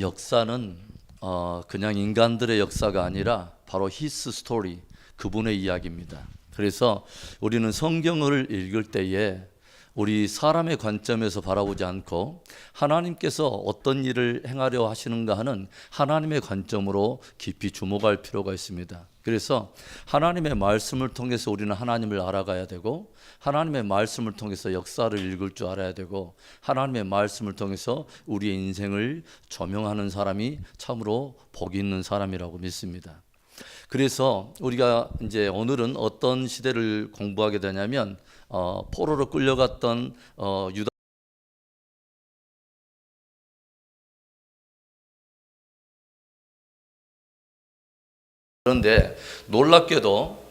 역사는 그냥 인간들의 역사가 아니라 바로 히스 스토리, 그분의 이야기입니다. 그래서 우리는 성경을 읽을 때에 우리 사람의 관점에서 바라보지 않고 하나님께서 어떤 일을 행하려 하시는가 하는 하나님의 관점으로 깊이 주목할 필요가 있습니다. 그래서 하나님의 말씀을 통해서 우리는 하나님을 알아가야 되고, 하나님의 말씀을 통해서 역사를 읽을 줄 알아야 되고, 하나님의 말씀을 통해서 우리의 인생을 조명하는 사람이 참으로 복이 있는 사람이라고 믿습니다. 그래서 우리가 이제 오늘은 어떤 시대를 공부하게 되냐면 포로로 끌려갔던 유다. 그런데 놀랍게도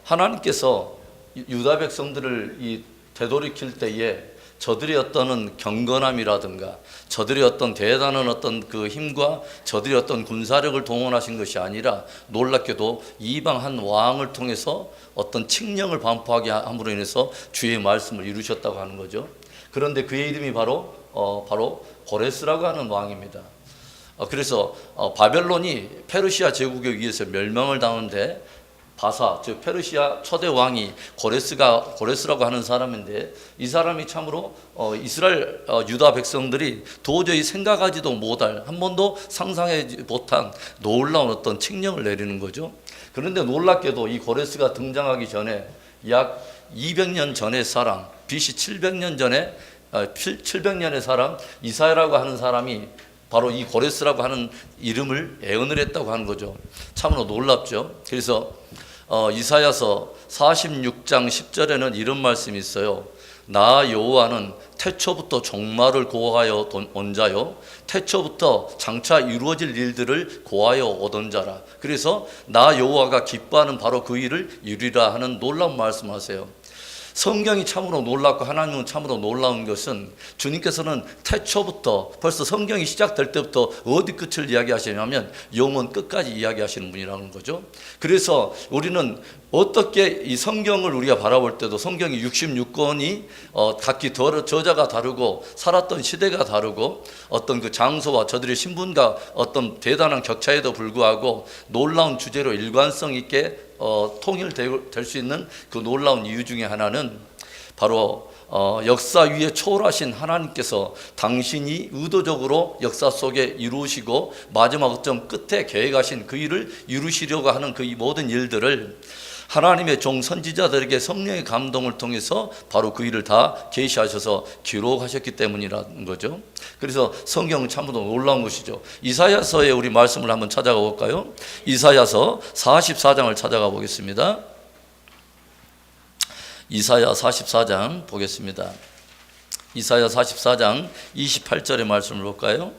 하나님께서 유다 백성들을 이 되돌이킬 때에 저들의 어떤 경건함이라든가 저들의 어떤 대단한 어떤 그 힘과 저들의 어떤 군사력을 동원하신 것이 아니라 놀랍게도 이방 한 왕을 통해서 어떤 칙령을 반포하게 함으로 인해서 주의 말씀을 이루셨다고 하는 거죠. 그런데 그의 이름이 바로 고레스라고 하는 왕입니다. 그래서 바벨론이 페르시아 제국에 의해서 멸망을 당하는데 바사, 즉 페르시아 초대 왕이 고레스라고 하는 사람인데, 이 사람이 참으로 이스라엘 유다 백성들이 도저히 생각하지도 못할, 한 번도 상상하지 못한 놀라운 어떤 칙령을 내리는 거죠. 그런데 놀랍게도 이 고레스가 등장하기 전에 약 200년 전의 사람, BC 700년 전에 700년의 사람 이사야라고 하는 사람이 바로 이 고레스라고 하는 이름을 애언을 했다고 하는 거죠. 참으로 놀랍죠. 그래서 이사야서 46장 10절에는 이런 말씀이 있어요. 나 여호와는 태초부터 종말을 고하여 온 자요, 태초부터 장차 이루어질 일들을 고하여 오던 자라. 그래서 나 여호와가 기뻐하는 바로 그 일을 이루리라 하는 놀라운 말씀하세요. 성경이 참으로 놀랍고 하나님은 참으로 놀라운 것은, 주님께서는 태초부터, 벌써 성경이 시작될 때부터 어디 끝을 이야기하시냐면 영원 끝까지 이야기하시는 분이라는 거죠. 그래서 우리는 어떻게 이 성경을 우리가 바라볼 때도 성경이 66권이 각기 저자가 다르고 살았던 시대가 다르고 어떤 그 장소와 저들의 신분과 어떤 대단한 격차에도 불구하고 놀라운 주제로 일관성 있게 통일될 수 있는 그 놀라운 이유 중에 하나는 바로 역사 위에 초월하신 하나님께서 당신이 의도적으로 역사 속에 이루시고 마지막 점 끝에 계획하신 그 일을 이루시려고 하는 그 모든 일들을 하나님의 종 선지자들에게 성령의 감동을 통해서 바로 그 일을 다 계시하셔서 기록하셨기 때문이라는 거죠. 그래서 성경은 참으로 놀라운 것이죠. 이사야서에 우리 말씀을 한번 찾아가 볼까요? 이사야서 44장을 찾아가 보겠습니다. 이사야 44장 보겠습니다. 이사야 44장 28절의 말씀을 볼까요?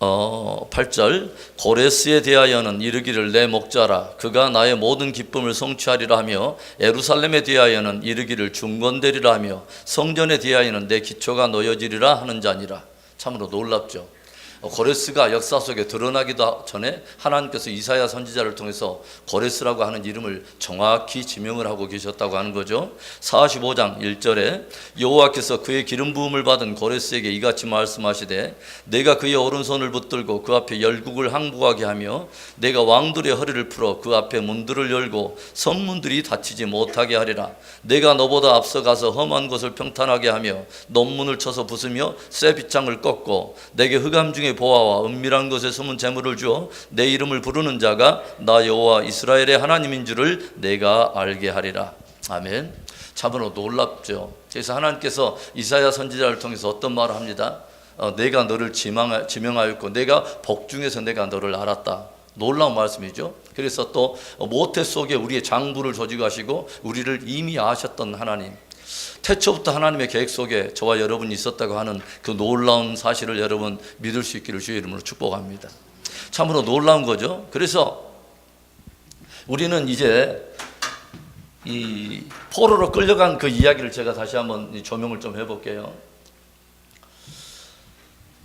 8절 고레스에 대하여는 이르기를 내 목자라, 그가 나의 모든 기쁨을 성취하리라 하며, 예루살렘에 대하여는 이르기를 중건되리라 하며, 성전에 대하여는 내 기초가 놓여지리라 하는 자니라. 참으로 놀랍죠. 고레스가 역사 속에 드러나기도 전에 하나님께서 이사야 선지자를 통해서 고레스라고 하는 이름을 정확히 지명을 하고 계셨다고 하는 거죠. 45장 1절에 여호와께서 그의 기름 부음을 받은 고레스에게 이같이 말씀하시되, 내가 그의 오른손을 붙들고 그 앞에 열국을 항복하게 하며, 내가 왕들의 허리를 풀어 그 앞에 문들을 열고 성문들이 닫히지 못하게 하리라. 내가 너보다 앞서가서 험한 곳을 평탄하게 하며 논문을 쳐서 부수며 쇠 빗장을 꺾고, 내게 흑암 중에 보아와 은밀한 곳에 숨은 재물을 주어 내 이름을 부르는 자가 나 여호와 이스라엘의 하나님인 줄을 내가 알게 하리라. 아멘. 참으로 놀랍죠. 그래서 하나님께서 이사야 선지자를 통해서 어떤 말을 합니다. 내가 너를 지명하였고 내가 복중에서 내가 너를 알았다. 놀라운 말씀이죠. 그래서 또 모태 속에 우리의 장부를 조직하시고 우리를 이미 아셨던 하나님, 태초부터 하나님의 계획 속에 저와 여러분이 있었다고 하는 그 놀라운 사실을 여러분 믿을 수 있기를 주의 이름으로 축복합니다. 참으로 놀라운 거죠. 그래서 우리는 이제 이 포로로 끌려간 그 이야기를 제가 다시 한번 조명을 좀 해볼게요.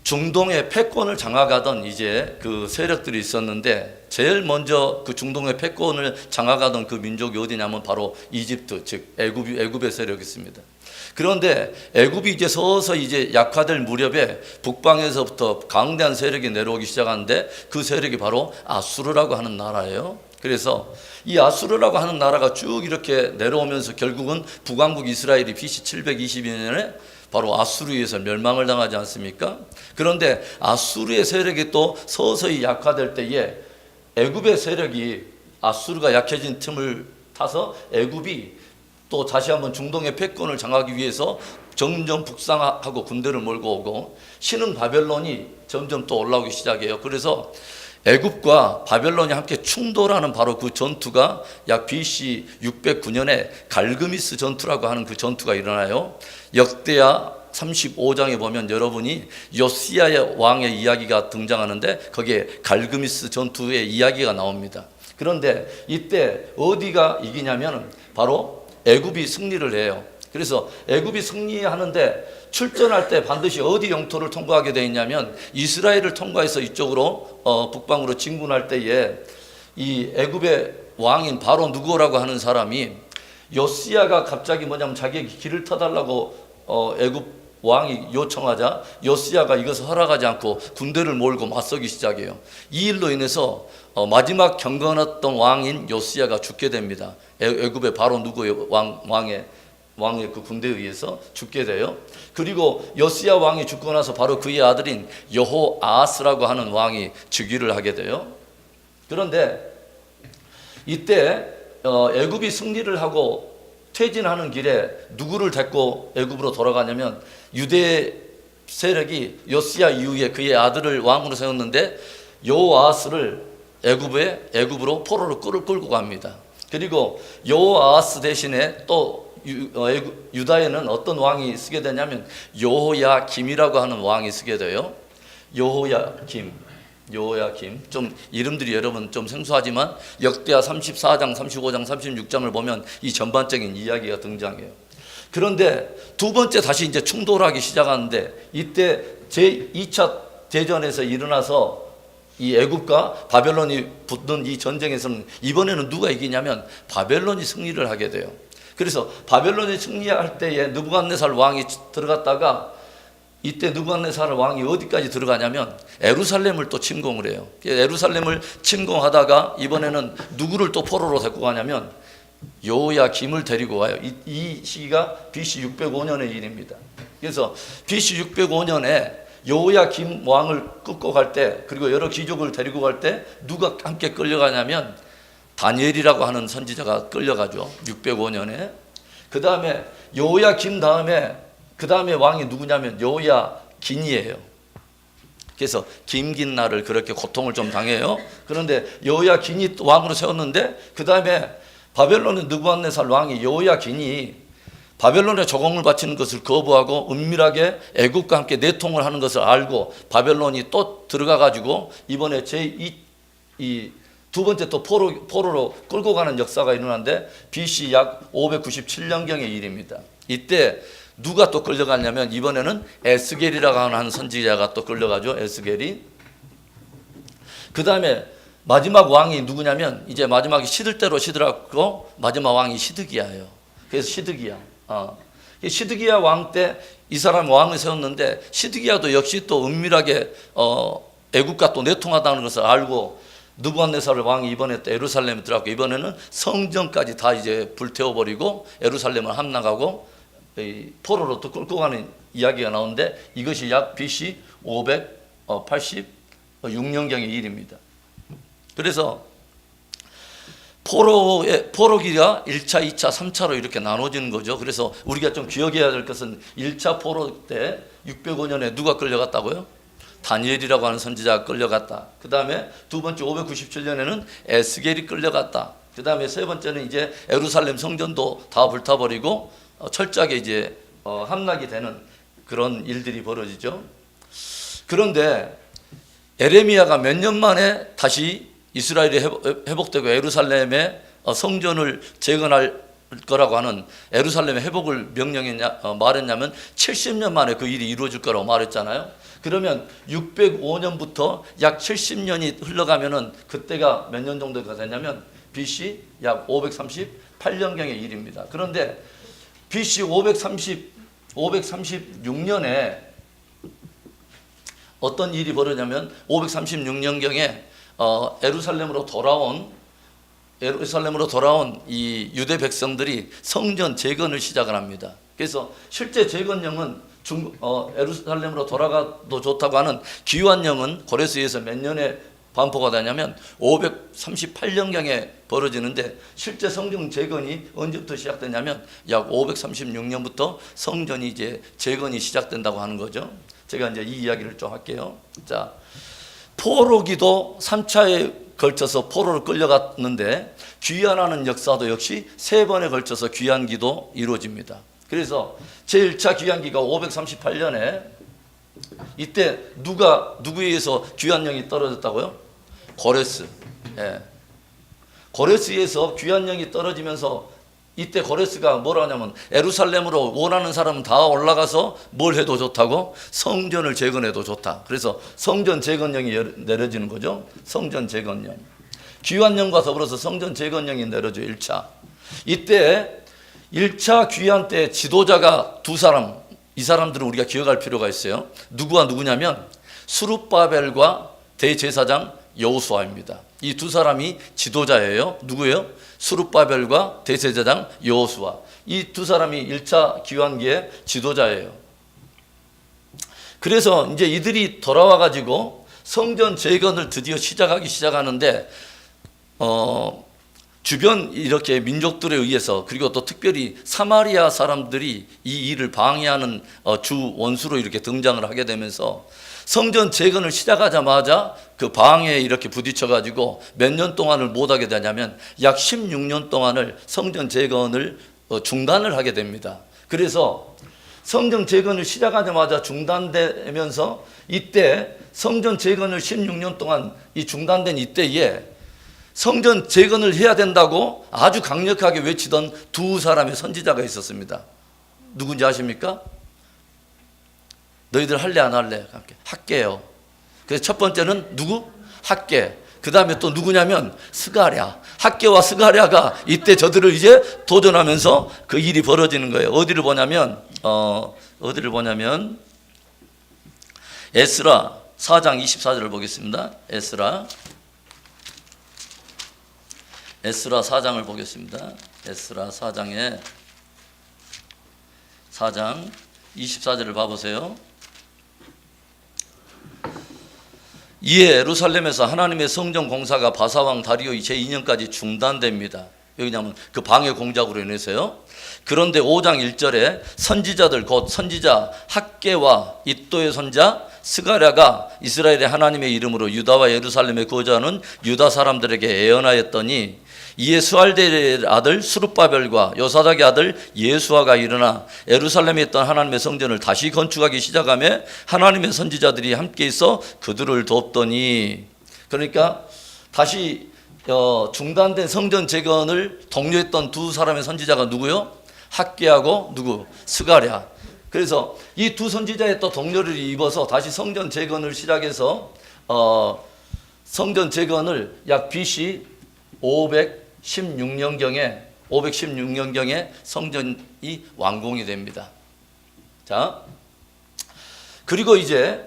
중동의 패권을 장악하던 이제 그 세력들이 있었는데, 제일 먼저 그 중동의 패권을 장악하던 그 민족이 어디냐면 바로 이집트, 즉 애굽의 세력이 있습니다. 그런데 애굽이 이제 서서히 이제 약화될 무렵에 북방에서부터 강대한 세력이 내려오기 시작하는데, 그 세력이 바로 아수르라고 하는 나라예요. 그래서 이 아수르라고 하는 나라가 쭉 이렇게 내려오면서 결국은 북왕국 이스라엘이 BC 722년에 바로 아수르에 의해서 멸망을 당하지 않습니까? 그런데 아수르의 세력이 또 서서히 약화될 때에 애굽의 세력이 아수르가 약해진 틈을 타서 애굽이 또 다시 한번 중동의 패권을 장악하기 위해서 점점 북상하고 군대를 몰고 오고, 신흥 바벨론이 점점 또 올라오기 시작해요. 그래서 애굽과 바벨론이 함께 충돌하는 바로 그 전투가 약 BC 609년에 갈그미스 전투라고 하는 그 전투가 일어나요. 역대하 35장에 보면 여러분이 요시야의 왕의 이야기가 등장하는데, 거기에 갈그미스 전투의 이야기가 나옵니다. 그런데 이때 어디가 이기냐면 바로 애굽이 승리를 해요. 그래서 애굽이 승리하는데 출전할 때 반드시 어디 영토를 통과하게 되어 있냐면 이스라엘을 통과해서 이쪽으로 북방으로 진군할 때에 이 애굽의 왕인 바로 누구라고 하는 사람이, 요시야가 갑자기 뭐냐면 자기에게 길을 터달라고 애굽 왕이 요청하자 요시야가 이것을 허락하지 않고 군대를 몰고 맞서기 시작해요. 이 일로 인해서 마지막 경건했던 왕인 요시야가 죽게 됩니다. 애굽의 바로 누구의 왕의 그 군대에 의해서 죽게 돼요. 그리고 요시야 왕이 죽고 나서 바로 그의 아들인 여호아하스라고 하는 왕이 즉위를 하게 돼요. 그런데 이때 애굽이 승리를 하고 퇴진하는 길에 누구를 데리고 애굽으로 돌아가냐면, 유대 세력이 요시야 이후에 그의 아들을 왕으로 세웠는데 여호아하스를 애굽으로 포로로 끌고 갑니다. 그리고 여호아하스 대신에 또 유다에는 어떤 왕이 쓰게 되냐면 여호야김이라고 하는 왕이 쓰게 돼요. 여호야김. 좀 이름들이 여러분 좀 생소하지만 역대하 34장, 35장, 36장을 보면 이 전반적인 이야기가 등장해요. 그런데 두 번째 다시 이제 충돌하기 시작하는데, 이때 제2차 대전에서 일어나서 이 애굽과 바벨론이 붙는 이 전쟁에서는 이번에는 누가 이기냐면 바벨론이 승리를 하게 돼요. 그래서 바벨론이 승리할 때에 느부갓네살 왕이 들어갔다가, 이때 느부갓네살 왕이 어디까지 들어가냐면 예루살렘을 또 침공을 해요. 예루살렘을 침공하다가 이번에는 누구를 또 포로로 데리고 가냐면 여호야김을 데리고 와요. 이 시기가 BC 605년의 일입니다. 그래서 BC 605년에 여호야김 왕을 끌고 갈 때, 그리고 여러 귀족을 데리고 갈 때 누가 함께 끌려가냐면 다니엘이라고 하는 선지자가 끌려가죠. 605년에. 그 다음에 여호야김 그 다음에 왕이 누구냐면 여호야긴이에요. 그래서 김긴나를 그렇게 고통을 좀 당해요. 그런데 여호야긴이 왕으로 세웠는데, 그 다음에 바벨론의 느부갓네살 왕이 여호야긴이 바벨론에 조공을 바치는 것을 거부하고 은밀하게 애굽과 함께 내통을 하는 것을 알고 바벨론이 또 들어가 가지고 이번에 두 번째 또 포로로 끌고 가는 역사가 일어나는데 BC 약 597년경의 일입니다. 이때 누가 또 끌려갔냐면 이번에는 에스겔이라고 하는 선지자가 또 끌려가죠. 에스겔이. 그 다음에 마지막 왕이 누구냐면, 이제 마지막에 시들대로 시들었고 마지막 왕이 시드기야예요. 그래서 시드기야 왕 때 이 사람 왕을 세웠는데, 시드기야도 역시 또 은밀하게 애굽과 또 내통하다는 것을 알고 느부갓네살 왕이 이번에 또 예루살렘에 들어갔고, 이번에는 성전까지 다 이제 불태워버리고 예루살렘을 함락하고 포로로 또 끌고 가는 이야기가 나오는데, 이것이 약 BC 586년경의 일입니다. 그래서 포로기가 1차, 2차, 3차로 이렇게 나눠지는 거죠. 그래서 우리가 좀 기억해야 될 것은 1차 포로 때 605년에 누가 끌려갔다고요? 다니엘이라고 하는 선지자가 끌려갔다. 그 다음에 두 번째 597년에는 에스겔이 끌려갔다. 그 다음에 세 번째는 이제 예루살렘 성전도 다 불타버리고 철저하게 이제 함락이 되는 그런 일들이 벌어지죠. 그런데 에레미야가 몇 년 만에 다시 이스라엘이 회복되고 예루살렘의 성전을 재건할 거라고 하는 예루살렘의 회복을 말했냐면 70년 만에 그 일이 이루어질 거라고 말했잖아요. 그러면 605년부터 약 70년이 흘러가면은 그때가 몇 년 정도가 되냐면 BC 약 538년경의 일입니다. 그런데 BC 536년에 어떤 일이 벌어냐면 536년경에 예루살렘으로 돌아온 이 유대 백성들이 성전 재건을 시작을 합니다. 그래서 실제 재건령은 예루살렘으로 돌아가도 좋다고 하는 기완령은 고레스에서 몇 년에 반포가 되냐면 538년경에 벌어지는데 실제 성전 재건이 언제부터 시작되냐면 약 536년부터 성전이 이제 재건이 시작된다고 하는 거죠. 제가 이제 이 이야기를 좀 할게요. 자, 포로기도 3차에 걸쳐서 포로를 끌려갔는데 귀환하는 역사도 역시 3번에 걸쳐서 귀환기도 이루어집니다. 그래서 제1차 귀환기가 538년에 이때 누구에 의해서 귀환령이 떨어졌다고요? 고레스. 예. 고레스에서 귀환령이 떨어지면서 이때 고레스가 뭐라 하냐면 예루살렘으로 원하는 사람은 다 올라가서 뭘 해도 좋다고? 성전을 재건해도 좋다. 그래서 성전 재건령이 내려지는 거죠. 성전 재건령. 귀환령과 더불어서 성전 재건령이 내려져요. 1차. 이때 1차 귀환 때 지도자가 두 사람, 이 사람들은 우리가 기억할 필요가 있어요. 누구와 누구냐면 스룹바벨과 대제사장 여호수아입니다. 이 두 사람이 지도자예요. 누구예요? 스룹바벨과 대제사장 여호수아. 이 두 사람이 1차 귀환기의 지도자예요. 그래서 이제 이들이 돌아와 가지고 성전 재건을 드디어 시작하는데 주변 이렇게 민족들에 의해서 그리고 또 특별히 사마리아 사람들이 이 일을 방해하는 주 원수로 이렇게 등장을 하게 되면서 성전 재건을 시작하자마자 그 방해에 이렇게 부딪혀 가지고 몇 년 동안을 못 하게 되냐면 약 16년 동안을 성전 재건을 중단을 하게 됩니다. 그래서 성전 재건을 시작하자마자 중단되면서 이때 성전 재건을 16년 동안 이 중단된 이때에 성전 재건을 해야 된다고 아주 강력하게 외치던 두 사람의 선지자가 있었습니다. 누군지 아십니까? 너희들 할래 안 할래? 할게요. 그래서 첫 번째는 누구? 학계. 그 다음에 또 누구냐면 스가랴. 학계와 스가랴가 이때 저들을 이제 도전하면서 그 일이 벌어지는 거예요. 어디를 보냐면 에스라 4장 24절을 보겠습니다. 에스라 4장을 보겠습니다. 에스라 4장 24절을 봐보세요. 이에 예루살렘에서 하나님의 성전 공사가 바사왕 다리오 제2년까지 중단됩니다. 왜냐하면 그 방해 공작으로 인해서요. 그런데 5장 1절에 선지자들 곧 선지자 학계와 이또의 손자 스가랴가 이스라엘의 하나님의 이름으로 유다와 예루살렘에 거주하는 유다 사람들에게 예언하였더니 이에 스알델의 아들 스룹바벨과 요사닥의 아들 예수아가 일어나 예루살렘에 있던 하나님의 성전을 다시 건축하기 시작하며 하나님의 선지자들이 함께 있어 그들을 돕더니, 그러니까 다시 중단된 성전 재건을 독려했던 두 사람의 선지자가 누구요? 학계하고 누구? 스가랴. 그래서 이 두 선지자의 또 동료를 입어서 다시 성전 재건을 시작해서 성전 재건을 약 BC 516년경에 성전이 완공이 됩니다. 자, 그리고 이제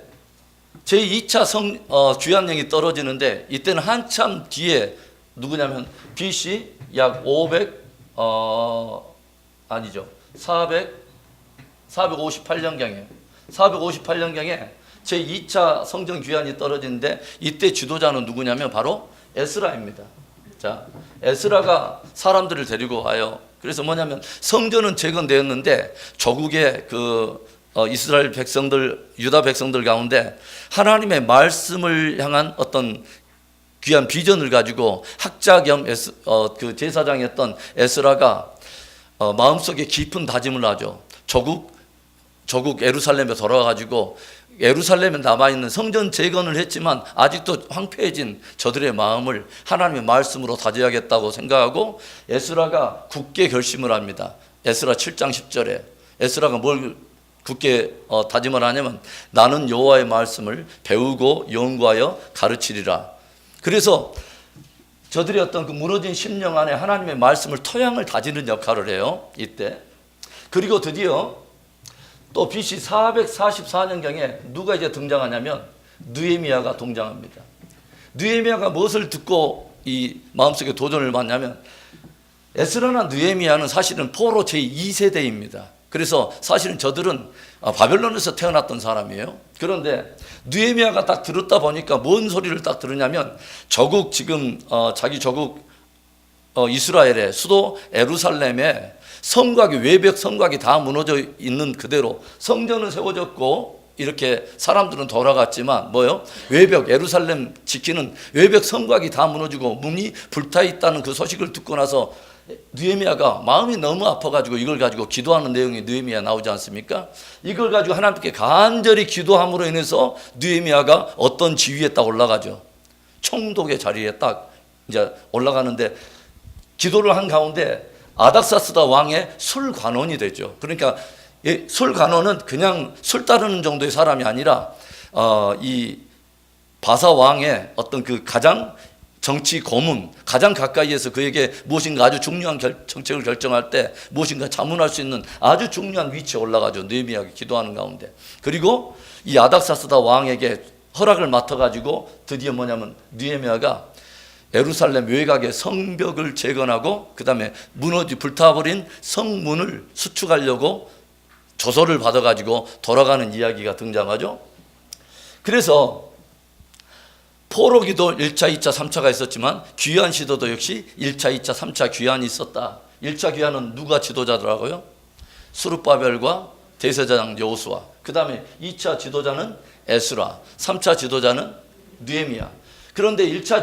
제2차 귀환령이 떨어지는데 이때는 한참 뒤에 누구냐면 BC 약 458년경에 제2차 성전 귀환이 떨어지는데 이때 지도자는 누구냐면 바로 에스라입니다. 자, 에스라가 사람들을 데리고 와요. 그래서 뭐냐면 성전은 재건되었는데 조국의 이스라엘 백성들, 유다 백성들 가운데 하나님의 말씀을 향한 어떤 귀한 비전을 가지고 학자 겸 그 제사장이었던 에스라가 마음속에 깊은 다짐을 하죠. 조국 예루살렘에 돌아가가지고 예루살렘에 남아있는 성전 재건을 했지만 아직도 황폐해진 저들의 마음을 하나님의 말씀으로 다져야겠다고 생각하고 에스라가 굳게 결심을 합니다. 에스라 7장 10절에 에스라가 뭘 굳게 다짐을 하냐면 나는 여호와의 말씀을 배우고 연구하여 가르치리라. 그래서 저들이 어떤 그 무너진 심령 안에 하나님의 말씀을 토양을 다지는 역할을 해요. 이때. 그리고 드디어 또 BC 444년경에 누가 이제 등장하냐면 느헤미야가 등장합니다. 느헤미야가 무엇을 듣고 이 마음속에 도전을 받냐면 에스라나 느헤미야는 사실은 포로 제2세대입니다. 그래서 사실은 저들은 바벨론에서 태어났던 사람이에요. 그런데 느헤미야가 딱 들었다 보니까 뭔 소리를 딱 들으냐면 저국 지금 자기 저국 이스라엘의 수도 예루살렘에 성곽이 외벽 성곽이 다 무너져 있는 그대로 성전은 세워졌고 이렇게 사람들은 돌아갔지만 뭐요? 외벽 예루살렘 지키는 외벽 성곽이 다 무너지고 문이 불타 있다는 그 소식을 듣고 나서 느헤미야가 마음이 너무 아파가지고 이걸 가지고 기도하는 내용이 느헤미야 나오지 않습니까? 이걸 가지고 하나님께 간절히 기도함으로 인해서 느헤미야가 어떤 지위에 딱 올라가죠. 총독의 자리에 딱 이제 올라가는데 기도를 한 가운데 아닥사스다 왕의 술관원이 되죠. 그러니까 술관원은 그냥 술 따르는 정도의 사람이 아니라 이 바사 왕의 어떤 그 가장 정치 고문, 가장 가까이에서 그에게 무엇인가 아주 중요한 정책을 결정할 때 무엇인가 자문할 수 있는 아주 중요한 위치에 올라가죠. 느헤미야가 기도하는 가운데. 그리고 이 아닥사스다 왕에게 허락을 맡아가지고 드디어 뭐냐면 느헤미야가 예루살렘 외곽의 성벽을 재건하고 그 다음에 불타버린 성문을 수축하려고 조서를 받아가지고 돌아가는 이야기가 등장하죠. 그래서 포로기도 1차, 2차, 3차가 있었지만 귀환 시도도 역시 1차, 2차, 3차 귀환이 있었다. 1차 귀환은 누가 지도자더라고요? 수르바벨과 대제사장 여호수아. 그 다음에 2차 지도자는 에스라, 3차 지도자는 느헤미야. 그런데 1차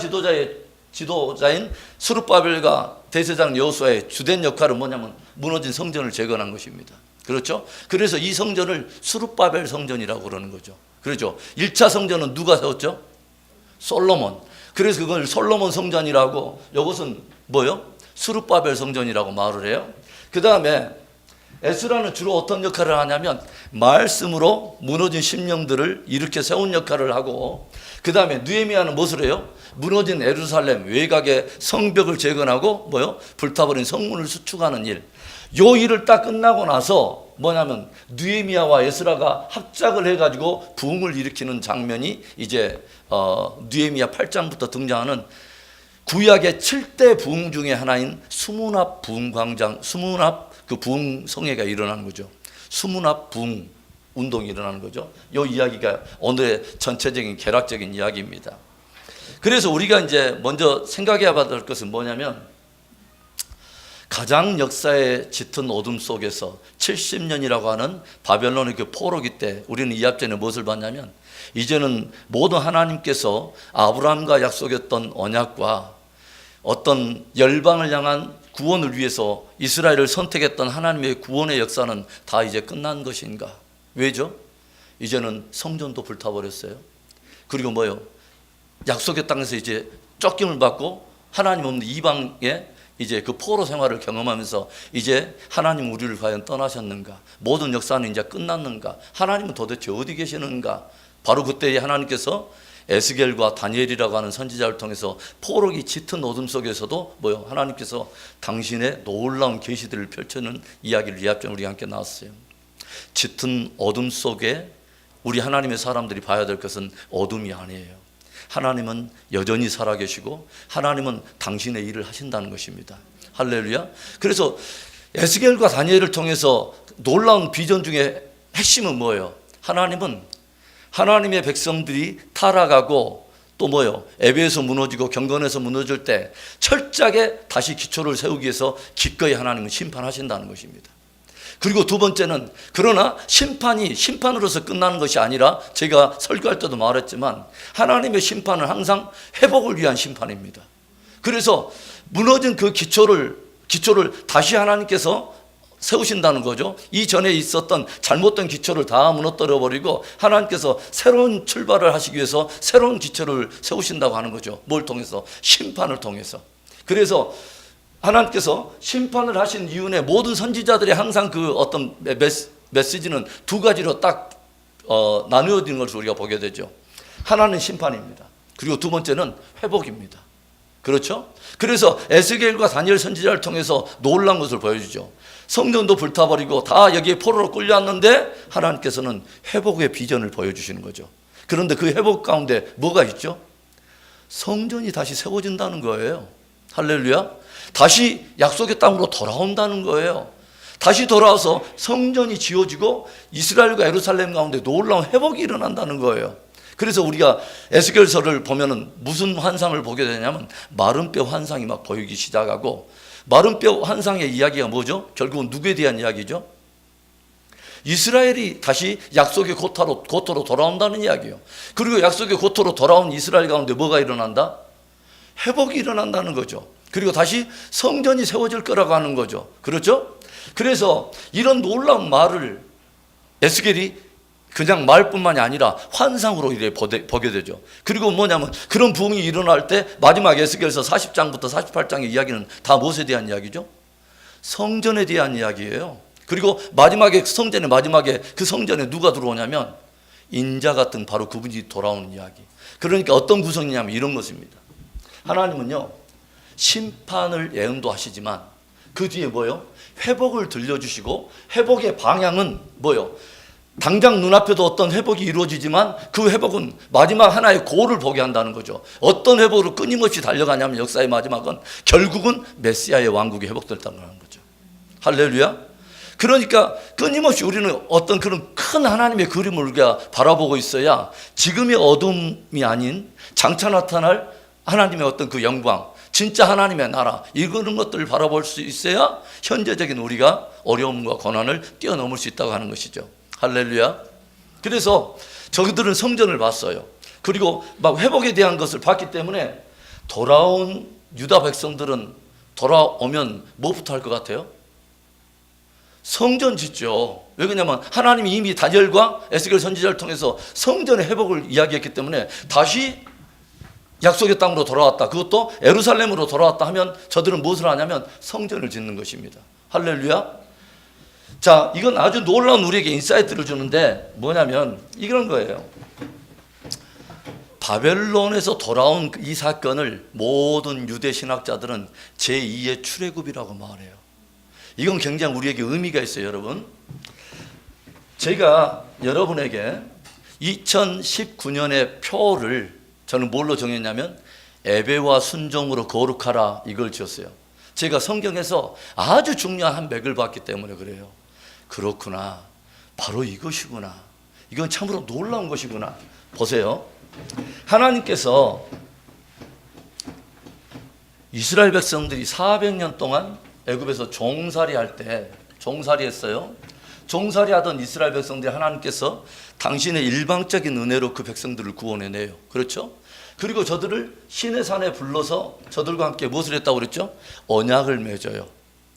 지도자인 수르바벨과 대제사장 여호수아의 주된 역할은 뭐냐면 무너진 성전을 재건한 것입니다. 그렇죠? 그래서 이 성전을 수르바벨 성전이라고 그러는 거죠. 그렇죠? 1차 성전은 누가 세웠죠? 솔로몬. 그래서 그걸 솔로몬 성전이라고, 이것은 뭐요? 수르바벨 성전이라고 말을 해요. 그 다음에 에스라는 주로 어떤 역할을 하냐면 말씀으로 무너진 심령들을 이렇게 세운 역할을 하고, 그 다음에 느헤미야는 무엇을 해요? 무너진 예루살렘 외곽의 성벽을 재건하고 뭐요? 불타버린 성문을 수축하는 일. 요 일을 딱 끝나고 나서 뭐냐면 느헤미야와 에스라가 합작을 해가지고 부흥을 일으키는 장면이 이제 느헤미야 8장부터 등장하는 구약의 7대 부흥 중에 하나인 수문합 부흥광장, 수문합 그 부흥성회가 일어나는 거죠. 수문합 부흥 운동이 일어나는 거죠. 이 이야기가 오늘의 전체적인 개락적인 이야기입니다. 그래서 우리가 이제 먼저 생각해야 될 것은 뭐냐면 가장 역사의 짙은 어둠 속에서 70년이라고 하는 바벨론의 그 포로기 때 우리는 이 앞전에 무엇을 봤냐면 이제는 모든 하나님께서 아브라함과 약속했던 언약과 어떤 열방을 향한 구원을 위해서 이스라엘을 선택했던 하나님의 구원의 역사는 다 이제 끝난 것인가? 왜죠? 이제는 성전도 불타버렸어요. 그리고 뭐요? 약속의 땅에서 이제 쫓김을 받고 하나님 없는 이방에 이제 그 포로 생활을 경험하면서 이제 하나님 우리를 과연 떠나셨는가? 모든 역사는 이제 끝났는가? 하나님은 도대체 어디 계시는가? 바로 그때에 하나님께서 에스겔과 다니엘이라고 하는 선지자를 통해서 포로기 짙은 어둠 속에서도 뭐요? 하나님께서 당신의 놀라운 계시들을 펼쳐는 이야기를 이 앞전 우리 함께 나왔어요. 짙은 어둠 속에 우리 하나님의 사람들이 봐야 될 것은 어둠이 아니에요. 하나님은 여전히 살아계시고 하나님은 당신의 일을 하신다는 것입니다. 할렐루야. 그래서 에스겔과 다니엘을 통해서 놀라운 비전 중에 핵심은 뭐예요? 하나님은 하나님의 백성들이 타락하고 또 뭐예요? 에베에서 무너지고 경건에서 무너질 때 철저하게 다시 기초를 세우기 위해서 기꺼이 하나님은 심판하신다는 것입니다. 그리고 두 번째는 그러나 심판이 심판으로서 끝나는 것이 아니라 제가 설교할 때도 말했지만 하나님의 심판은 항상 회복을 위한 심판입니다. 그래서 무너진 그 기초를 다시 하나님께서 세우신다는 거죠. 이전에 있었던 잘못된 기초를 다 무너뜨려 버리고 하나님께서 새로운 출발을 하시기 위해서 새로운 기초를 세우신다고 하는 거죠. 뭘 통해서? 심판을 통해서. 그래서 하나님께서 심판을 하신 이후에 모든 선지자들이 항상 그 어떤 메시지는 두 가지로 딱 나누어지는 것을 우리가 보게 되죠. 하나는 심판입니다. 그리고 두 번째는 회복입니다. 그렇죠? 그래서 에스겔과 다니엘 선지자를 통해서 놀라운 것을 보여주죠. 성전도 불타버리고 다 여기에 포로로 끌려왔는데 하나님께서는 회복의 비전을 보여주시는 거죠. 그런데 그 회복 가운데 뭐가 있죠? 성전이 다시 세워진다는 거예요. 할렐루야. 다시 약속의 땅으로 돌아온다는 거예요. 다시 돌아와서 성전이 지어지고 이스라엘과 예루살렘 가운데 놀라운 회복이 일어난다는 거예요. 그래서 우리가 에스겔서를 보면은 무슨 환상을 보게 되냐면 마른 뼈 환상이 막 보이기 시작하고, 마른 뼈 환상의 이야기가 뭐죠? 결국은 누구에 대한 이야기죠? 이스라엘이 다시 약속의 고토로 돌아온다는 이야기예요. 그리고 약속의 고토로 돌아온 이스라엘 가운데 뭐가 일어난다? 회복이 일어난다는 거죠. 그리고 다시 성전이 세워질 거라고 하는 거죠. 그렇죠? 그래서 이런 놀라운 말을 에스겔이 그냥 말뿐만이 아니라 환상으로 이렇게 보게 되죠. 그리고 뭐냐면 그런 부흥이 일어날 때 마지막 에스겔서 40장부터 48장의 이야기는 다 무엇에 대한 이야기죠? 성전에 대한 이야기예요. 그리고 마지막에 성전의 마지막에 그 성전에 누가 들어오냐면 인자 같은 바로 그분이 돌아오는 이야기. 그러니까 어떤 구성이냐면 이런 것입니다. 하나님은요, 심판을 예언도 하시지만 그 뒤에 뭐요? 회복을 들려주시고, 회복의 방향은 뭐요? 당장 눈앞에도 어떤 회복이 이루어지지만 그 회복은 마지막 하나의 고를 보게 한다는 거죠. 어떤 회복으로 끊임없이 달려가냐면 역사의 마지막은 결국은 메시아의 왕국이 회복된다는 거죠. 할렐루야. 그러니까 끊임없이 우리는 어떤 그런 큰 하나님의 그림을 우리가 바라보고 있어야 지금의 어둠이 아닌 장차 나타날 하나님의 어떤 그 영광, 진짜 하나님의 나라, 이런 것들을 바라볼 수 있어야 현재적인 우리가 어려움과 고난을 뛰어넘을 수 있다고 하는 것이죠. 할렐루야. 그래서 저들은 성전을 봤어요. 그리고 막 회복에 대한 것을 봤기 때문에 돌아온 유다 백성들은 돌아오면 뭐부터 할 것 같아요? 성전 짓죠. 왜 그러냐면 하나님이 이미 다니엘과 에스겔 선지자를 통해서 성전의 회복을 이야기했기 때문에 다시 약속의 땅으로 돌아왔다, 그것도 예루살렘으로 돌아왔다 하면 저들은 무엇을 하냐면 성전을 짓는 것입니다. 할렐루야. 자, 이건 아주 놀라운 우리에게 인사이트를 주는데 뭐냐면 이런 거예요. 바벨론에서 돌아온 이 사건을 모든 유대 신학자들은 제2의 출애굽이라고 말해요. 이건 굉장히 우리에게 의미가 있어요, 여러분. 제가 여러분에게 2019년의 표를 저는 뭘로 정했냐면 예배와 순종으로 거룩하라, 이걸 지었어요. 제가 성경에서 아주 중요한 한 맥을 봤기 때문에 그래요. 그렇구나, 바로 이것이구나, 이건 참으로 놀라운 것이구나. 보세요. 하나님께서 이스라엘 백성들이 400년 동안 애굽에서 종살이 할 때, 종살이 했어요. 종살이 하던 이스라엘 백성들이 하나님께서 당신의 일방적인 은혜로 그 백성들을 구원해내요. 그렇죠? 그리고 저들을 시내산에 불러서 저들과 함께 무엇을 했다고 그랬죠? 언약을 맺어요.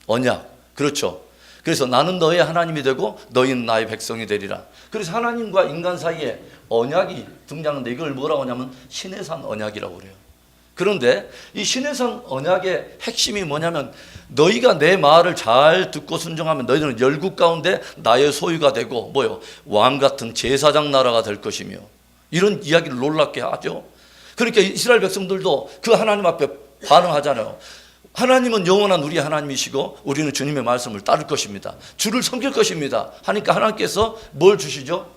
언약. 그렇죠. 그래서 나는 너의 하나님이 되고 너희는 나의 백성이 되리라. 그래서 하나님과 인간 사이에 언약이 등장하는데 이걸 뭐라고 하냐면 시내산 언약이라고 그래요. 그런데 이 시내산 언약의 핵심이 뭐냐면 너희가 내 말을 잘 듣고 순종하면 너희들은 열국 가운데 나의 소유가 되고 뭐요? 왕 같은 제사장 나라가 될 것이며, 이런 이야기를 놀랍게 하죠. 그러니까 이스라엘 백성들도 그 하나님 앞에 반응하잖아요. 하나님은 영원한 우리 하나님이시고 우리는 주님의 말씀을 따를 것입니다. 주를 섬길 것입니다. 하니까 하나님께서 뭘 주시죠?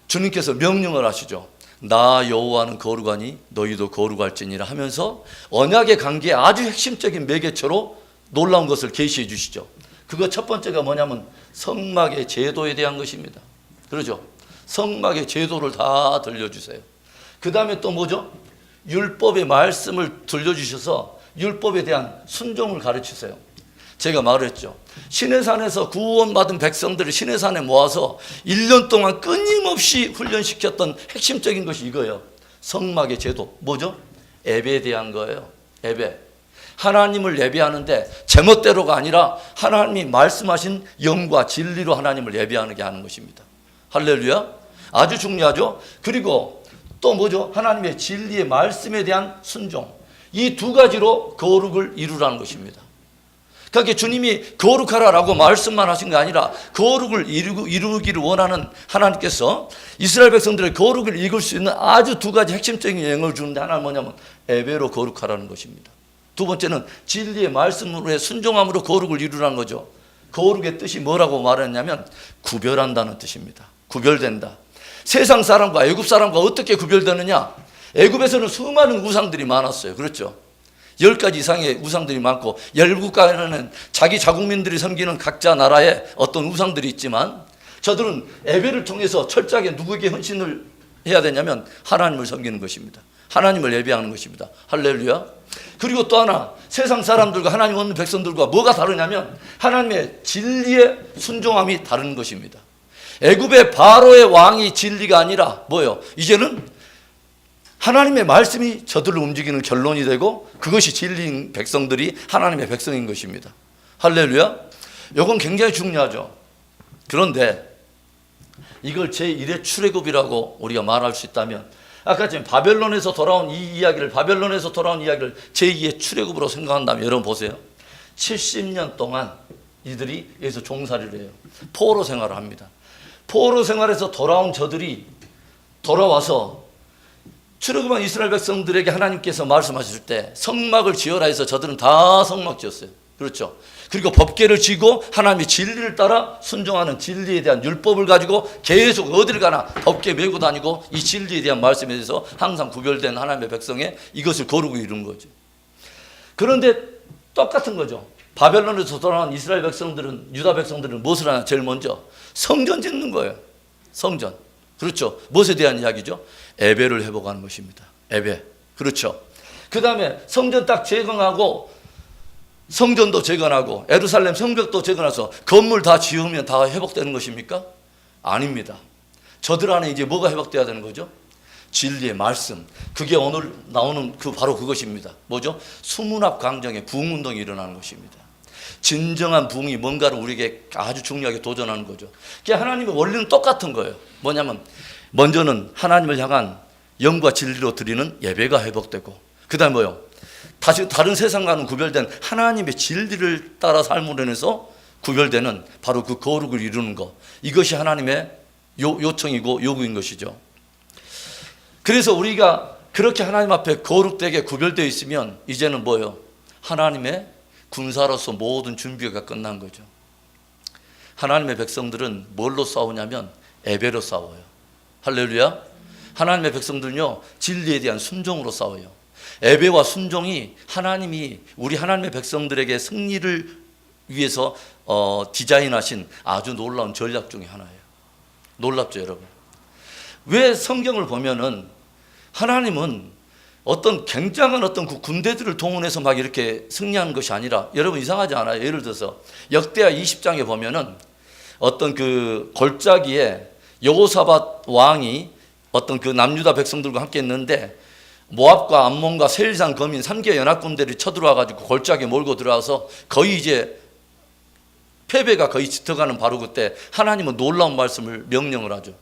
주님께서 명령을 하시죠. 나 여호와는 거룩하니 너희도 거룩할지니라 하면서 언약의 관계에 아주 핵심적인 매개체로 놀라운 것을 계시해 주시죠. 그거 첫 번째가 뭐냐면 성막의 제도에 대한 것입니다. 그러죠? 성막의 제도를 다 들려주세요. 그 다음에 또 뭐죠? 율법의 말씀을 들려주셔서 율법에 대한 순종을 가르치세요. 제가 말했죠. 시내산에서 구원받은 백성들을 시내산에 모아서 1년 동안 끊임없이 훈련시켰던 핵심적인 것이 이거예요. 성막의 제도. 뭐죠? 예배에 대한 거예요. 예배. 하나님을 예배하는데 제멋대로가 아니라 하나님이 말씀하신 영과 진리로 하나님을 예배하는 게 하는 것입니다. 할렐루야. 아주 중요하죠. 그리고 또 뭐죠? 하나님의 진리의 말씀에 대한 순종. 이 두 가지로 거룩을 이루라는 것입니다. 그렇게 주님이 거룩하라라고 말씀만 하신 게 아니라 거룩을 이루기를 원하는 하나님께서 이스라엘 백성들의 거룩을 이룰 수 있는 아주 두 가지 핵심적인 영역을 주는데, 하나는 뭐냐면 예배로 거룩하라는 것입니다. 두 번째는 진리의 말씀으로의 순종함으로 거룩을 이루라는 거죠. 거룩의 뜻이 뭐라고 말했냐면 구별한다는 뜻입니다. 구별된다. 세상 사람과 애굽 사람과 어떻게 구별되느냐? 애굽에서는 수많은 우상들이 많았어요. 그렇죠? 10가지 이상의 우상들이 많고, 열국가에는 자기 자국민들이 섬기는 각자 나라의 어떤 우상들이 있지만, 저들은 예배를 통해서 철저하게 누구에게 헌신을 해야 되냐면 하나님을 섬기는 것입니다. 하나님을 예배하는 것입니다. 할렐루야. 그리고 또 하나, 세상 사람들과 하나님 없는 백성들과 뭐가 다르냐면 하나님의 진리의 순종함이 다른 것입니다. 애굽의 바로의 왕이 진리가 아니라 뭐예요? 이제는 하나님의 말씀이 저들을 움직이는 결론이 되고, 그것이 진리인 백성들이 하나님의 백성인 것입니다. 할렐루야. 이건 굉장히 중요하죠. 그런데 이걸 제1의 출애굽이라고 우리가 말할 수 있다면, 아까 지금 바벨론에서 돌아온 이야기를 제2의 출애굽으로 생각한다면, 여러분 보세요. 70년 동안 이들이 여기서 종살이를 해요. 포로 생활을 합니다. 포로 생활에서 돌아온 저들이 돌아와서 출애굽한 이스라엘 백성들에게 하나님께서 말씀하실 때 성막을 지어라 해서 저들은 다 성막 지었어요. 그렇죠? 그리고 법궤를 지고 하나님의 진리를 따라 순종하는 진리에 대한 율법을 가지고 계속 어딜 가나 법궤 메고 다니고, 이 진리에 대한 말씀에 대해서 항상 구별된 하나님의 백성의 이것을 거룩히 이룬 거죠. 그런데 똑같은 거죠. 바벨론에서 돌아온 이스라엘 백성들은, 유다 백성들은 무엇을 하냐? 제일 먼저 성전 짓는 거예요. 성전. 그렇죠? 무엇에 대한 이야기죠? 예배를 회복하는 것입니다. 예배. 그렇죠? 그 다음에 성전 딱 재건하고, 성전도 재건하고 예루살렘 성벽도 재건해서 건물 다 지으면 다 회복되는 것입니까? 아닙니다. 저들 안에 이제 뭐가 회복돼야 되는 거죠? 진리의 말씀. 그게 오늘 나오는 바로 그것입니다. 뭐죠? 수문합 강정의 부흥운동이 일어나는 것입니다. 진정한 부흥이 뭔가를 우리에게 아주 중요하게 도전하는 거죠. 하나님의 원리는 똑같은 거예요. 뭐냐면 먼저는 하나님을 향한 영과 진리로 드리는 예배가 회복되고, 그 다음에 뭐요? 다시 다른 세상과는 구별된 하나님의 진리를 따라 삶으로 인해서 구별되는 바로 그 거룩을 이루는 것, 이것이 하나님의 요청이고 요구인 것이죠. 그래서 우리가 그렇게 하나님 앞에 거룩되게 구별되어 있으면 이제는 뭐예요? 하나님의 군사로서 모든 준비가 끝난 거죠. 하나님의 백성들은 뭘로 싸우냐면 예배로 싸워요. 할렐루야. 하나님의 백성들은요, 진리에 대한 순종으로 싸워요. 예배와 순종이 하나님이 우리 하나님의 백성들에게 승리를 위해서 디자인하신 아주 놀라운 전략 중에 하나예요. 놀랍죠, 여러분? 왜 성경을 보면은 하나님은 어떤 굉장한 어떤 그 군대들을 동원해서 막 이렇게 승리하는 것이 아니라, 여러분 이상하지 않아요? 예를 들어서 역대하 20장에 보면은 어떤 그 골짜기에 여호사밧 왕이 어떤 그 남유다 백성들과 함께 있는데, 모압과 암몬과 세일산 거민 3개 연합군들이 쳐들어와 가지고 골짜기에 몰고 들어와서 거의 이제 패배가 거의 짙어가는 바로 그때 하나님은 놀라운 말씀을 명령을 하죠.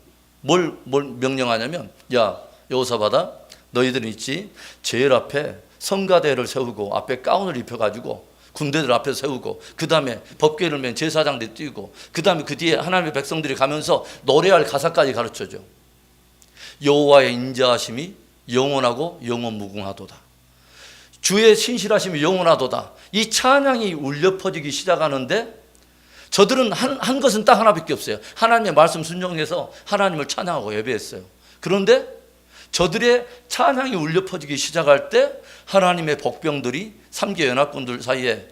뭘 명령하냐면, 야 여호사밧아, 너희들은 있지 제일 앞에 성가대를 세우고 앞에 가운을 입혀가지고 군대들 앞에 세우고, 그 다음에 법궤를 맨 제사장들이 뛰고, 그 다음에 그 뒤에 하나님의 백성들이 가면서 노래할 가사까지 가르쳐줘. 여호와의 인자하심이 영원하고 영원무궁하도다. 주의 신실하심이 영원하도다. 이 찬양이 울려 퍼지기 시작하는데, 저들은 한 것은 딱 하나밖에 없어요. 하나님의 말씀 순종해서 하나님을 찬양하고 예배했어요. 그런데 저들의 찬양이 울려 퍼지기 시작할 때 하나님의 복병들이 3개 연합군들 사이에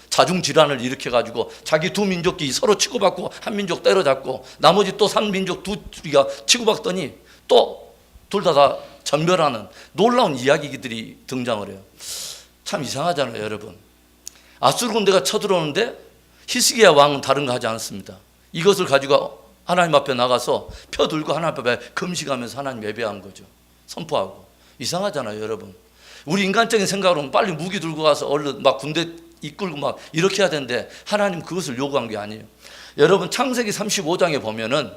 자중질환을 일으켜가지고 자기 두 민족끼리 서로 치고받고, 한 민족 때려잡고 나머지 또 3민족 둘이가 치고받더니 또 둘 다 전멸하는 놀라운 이야기들이 등장을 해요. 참 이상하잖아요, 여러분. 아수르 군대가 쳐들어오는데 히스기야 왕은 다른 거 하지 않았습니다. 이것을 가지고 하나님 앞에 나가서 펴 들고 하나님 앞에 금식하면서 하나님 예배한 거죠. 선포하고. 이상하잖아요, 여러분. 우리 인간적인 생각으로는 빨리 무기 들고 가서 얼른 막 군대 이끌고 막 이렇게 해야 되는데, 하나님 그것을 요구한 게 아니에요. 여러분 창세기 35장에 보면은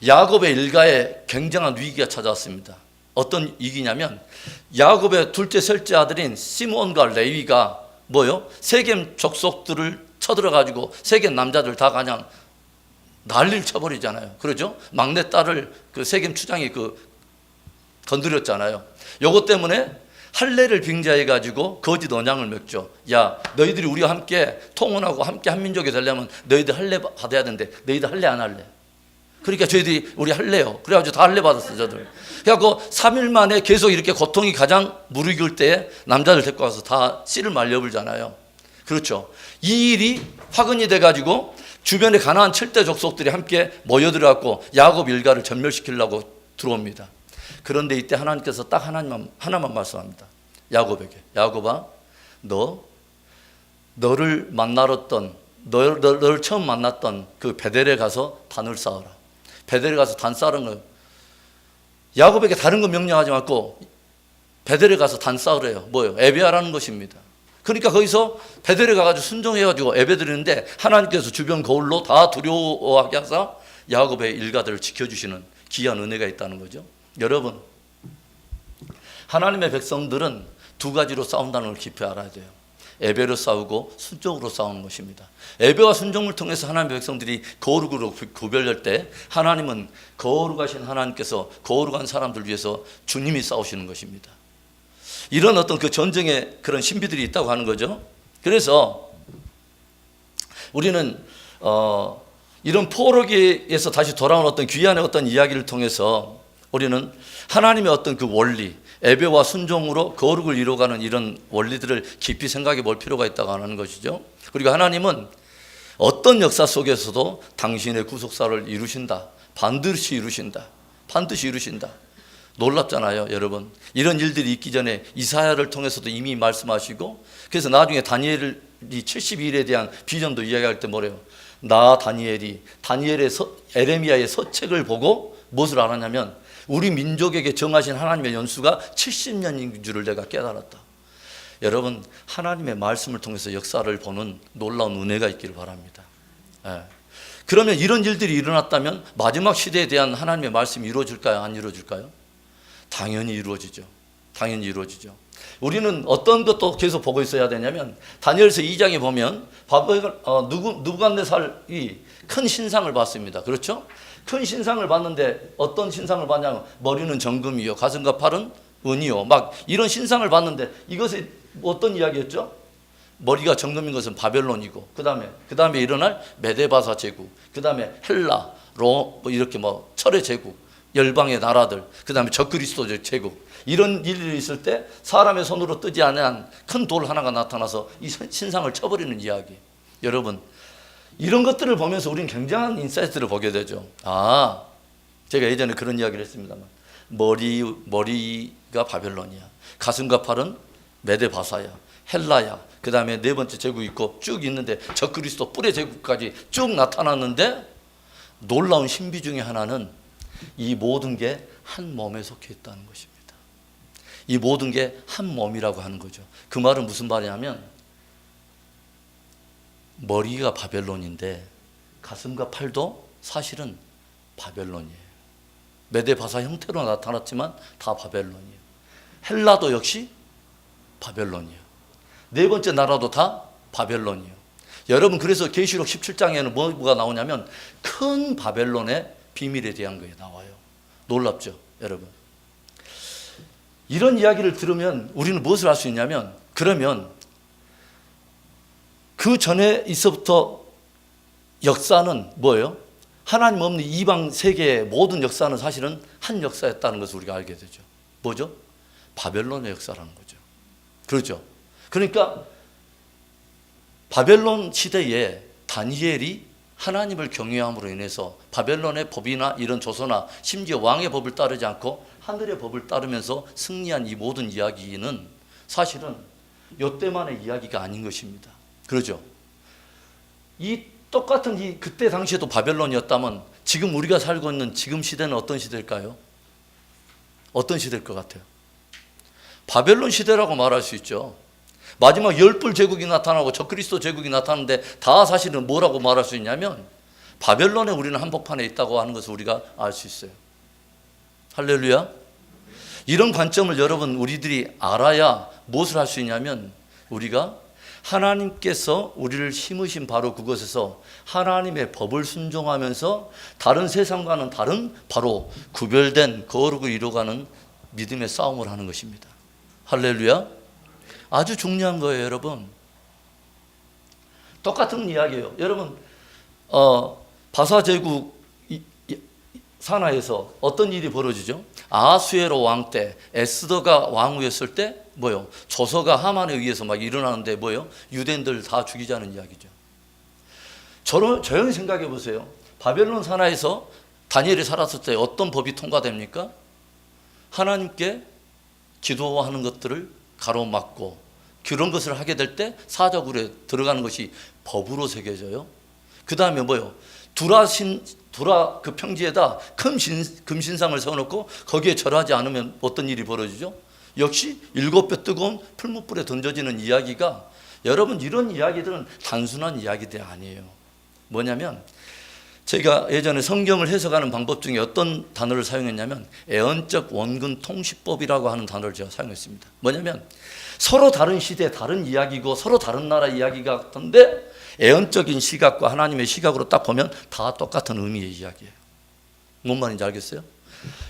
야곱의 일가에 굉장한 위기가 찾아왔습니다. 어떤 위기냐면, 야곱의 둘째 셋째 아들인 시몬과 레위가 뭐요? 세겜 족속들을 쳐들어가지고 세겜 남자들 다 그냥 난리를 쳐버리잖아요. 그러죠? 막내딸을 그 세겜 추장이 건드렸잖아요. 요것 때문에 할례를 빙자해가지고 거짓 언약을 맺죠. 야, 너희들이 우리와 함께 통혼하고 함께 한민족이 되려면 너희들 할례 받아야 되는데 너희들 할례 안 할래? 그러니까 저희들이 우리 할래요. 그래가지고 다 할례 받았어요, 저들. 그래갖고 3일 만에 계속 이렇게 고통이 가장 무르익을 때에 남자들 데리고 와서 다 씨를 말려불잖아요. 그렇죠. 이 일이 화근이 돼가지고 주변에 가나안 7대 족속들이 함께 모여들어갖고 야곱 일가를 전멸시키려고 들어옵니다. 그런데 이때 하나님께서 딱 하나만 말씀합니다. 야곱에게. 야곱아, 너를 너를 처음 만났던 그 베델에 가서 단을 쌓아라. 베델에 가서 단 쌓는 거예요. 야곱에게 다른 거 명령하지 말고 베델에 가서 단 쌓으래요. 뭐예요? 예배하라는 것입니다. 그러니까 거기서 베델에 가가지고 순종해가지고 예배드리는데 하나님께서 주변 거울로 다 두려워하게 하사 야곱의 일가들을 지켜주시는 귀한 은혜가 있다는 거죠. 여러분, 하나님의 백성들은 두 가지로 싸운다는 걸 깊이 알아야 돼요. 예배로 싸우고 순종으로 싸우는 것입니다. 예배와 순종을 통해서 하나님의 백성들이 거룩으로 구별될 때 하나님은 거룩하신 하나님께서 거룩한 사람들 위해서 주님이 싸우시는 것입니다. 이런 어떤 그 전쟁의 그런 신비들이 있다고 하는 거죠. 그래서 우리는 이런 포로기에서 다시 돌아온 어떤 귀한 어떤 이야기를 통해서 우리는 하나님의 어떤 그 원리, 예배와 순종으로 거룩을 이루어가는 이런 원리들을 깊이 생각해 볼 필요가 있다고 하는 것이죠. 그리고 하나님은 어떤 역사 속에서도 당신의 구속사를 이루신다. 반드시 이루신다. 반드시 이루신다. 놀랍잖아요, 여러분. 이런 일들이 있기 전에 이사야를 통해서도 이미 말씀하시고, 그래서 나중에 다니엘이 72일에 대한 비전도 이야기할 때 뭐래요? 나 다니엘의 에레미야의 서책을 보고 무엇을 알았냐면 우리 민족에게 정하신 하나님의 연수가 70년인 줄을 내가 깨달았다. 여러분, 하나님의 말씀을 통해서 역사를 보는 놀라운 은혜가 있기를 바랍니다. 그러면 이런 일들이 일어났다면 마지막 시대에 대한 하나님의 말씀이 이루어질까요? 안 이루어질까요? 당연히 이루어지죠. 당연히 이루어지죠. 우리는 어떤 것도 계속 보고 있어야 되냐면 다니엘서 2장에 보면 느부갓네살이 큰 신상을 봤습니다. 그렇죠? 큰 신상을 봤는데 어떤 신상을 봤냐면 머리는 정금이요, 가슴과 팔은 은이요, 막 이런 신상을 봤는데 이것이 어떤 이야기였죠? 머리가 정금인 것은 바벨론이고 그 다음에 일어날 메데바사 제국, 그 다음에 헬라, 이렇게 철의 제국, 열방의 나라들, 그 다음에 적그리스도적 제국, 이런 일이 있을 때 사람의 손으로 뜨지 않은 큰 돌 하나가 나타나서 이 신상을 쳐버리는 이야기. 여러분, 이런 것들을 보면서 우리는 굉장한 인사이트를 보게 되죠. 제가 예전에 그런 이야기를 했습니다만 머리가 바벨론이야, 가슴과 팔은 메데바사야, 헬라야, 그 다음에 네 번째 제국이 있고 쭉 있는데 적그리스도 뿔의 제국까지 쭉 나타났는데 놀라운 신비 중에 하나는 이 모든 게 한 몸에 속해 있다는 것입니다. 이 모든 게 한 몸이라고 하는 거죠. 그 말은 무슨 말이냐면 머리가 바벨론인데 가슴과 팔도 사실은 바벨론이에요. 메데바사 형태로 나타났지만 다 바벨론이에요. 헬라도 역시 바벨론이에요. 네 번째 나라도 다 바벨론이에요. 여러분, 그래서 계시록 17장에는 뭐가 나오냐면 큰 바벨론의 비밀에 대한 거에 나와요. 놀랍죠, 여러분? 이런 이야기를 들으면 우리는 무엇을 할 수 있냐면, 그러면 그 전에 있어부터 역사는 뭐예요? 하나님 없는 이방 세계의 모든 역사는 사실은 한 역사였다는 것을 우리가 알게 되죠. 뭐죠? 바벨론의 역사라는 거죠. 그렇죠? 그러니까 바벨론 시대에 다니엘이 하나님을 경외함으로 인해서 바벨론의 법이나 이런 조서나 심지어 왕의 법을 따르지 않고 하늘의 법을 따르면서 승리한 이 모든 이야기는 사실은 이때만의 이야기가 아닌 것입니다. 그렇죠? 이 똑같은 그때 당시에도 바벨론이었다면 지금 우리가 살고 있는 지금 시대는 어떤 시대일까요? 어떤 시대일 것 같아요? 바벨론 시대라고 말할 수 있죠. 마지막 열불 제국이 나타나고 적그리스도 제국이 나타나는데 다 사실은 뭐라고 말할 수 있냐면 바벨론에 우리는 한복판에 있다고 하는 것을 우리가 알 수 있어요. 할렐루야. 이런 관점을 여러분 우리들이 알아야 무엇을 할 수 있냐면 우리가 하나님께서 우리를 심으신 바로 그곳에서 하나님의 법을 순종하면서 다른 세상과는 다른 바로 구별된 거룩을 이루어가는 믿음의 싸움을 하는 것입니다. 할렐루야. 아주 중요한 거예요, 여러분. 똑같은 이야기예요. 여러분, 바사제국 산하에서 어떤 일이 벌어지죠? 아하수에로 왕 때 에스더가 왕후였을 때 뭐요? 조서가 하만에 의해서 막 일어나는데 뭐요? 유대인들 다 죽이자는 이야기죠. 조용히 생각해 보세요. 바벨론 산하에서 다니엘이 살았을 때 어떤 법이 통과됩니까? 하나님께 기도하는 것들을 가로막고 그런 것을 하게 될 때 사자굴에 들어가는 것이 법으로 새겨져요. 그 다음에 뭐요? 두라 그 평지에다 큰 금신상을 세워놓고 거기에 절하지 않으면 어떤 일이 벌어지죠? 역시 7배 뜨거운 풀무불에 던져지는 이야기가, 여러분 이런 이야기들은 단순한 이야기들이 아니에요. 뭐냐면 제가 예전에 성경을 해석하는 방법 중에 어떤 단어를 사용했냐면 애언적 원근 통시법이라고 하는 단어를 제가 사용했습니다. 뭐냐면 서로 다른 시대 다른 이야기고 서로 다른 나라 이야기 같은데 애언적인 시각과 하나님의 시각으로 딱 보면 다 똑같은 의미의 이야기예요. 뭔 말인지 알겠어요?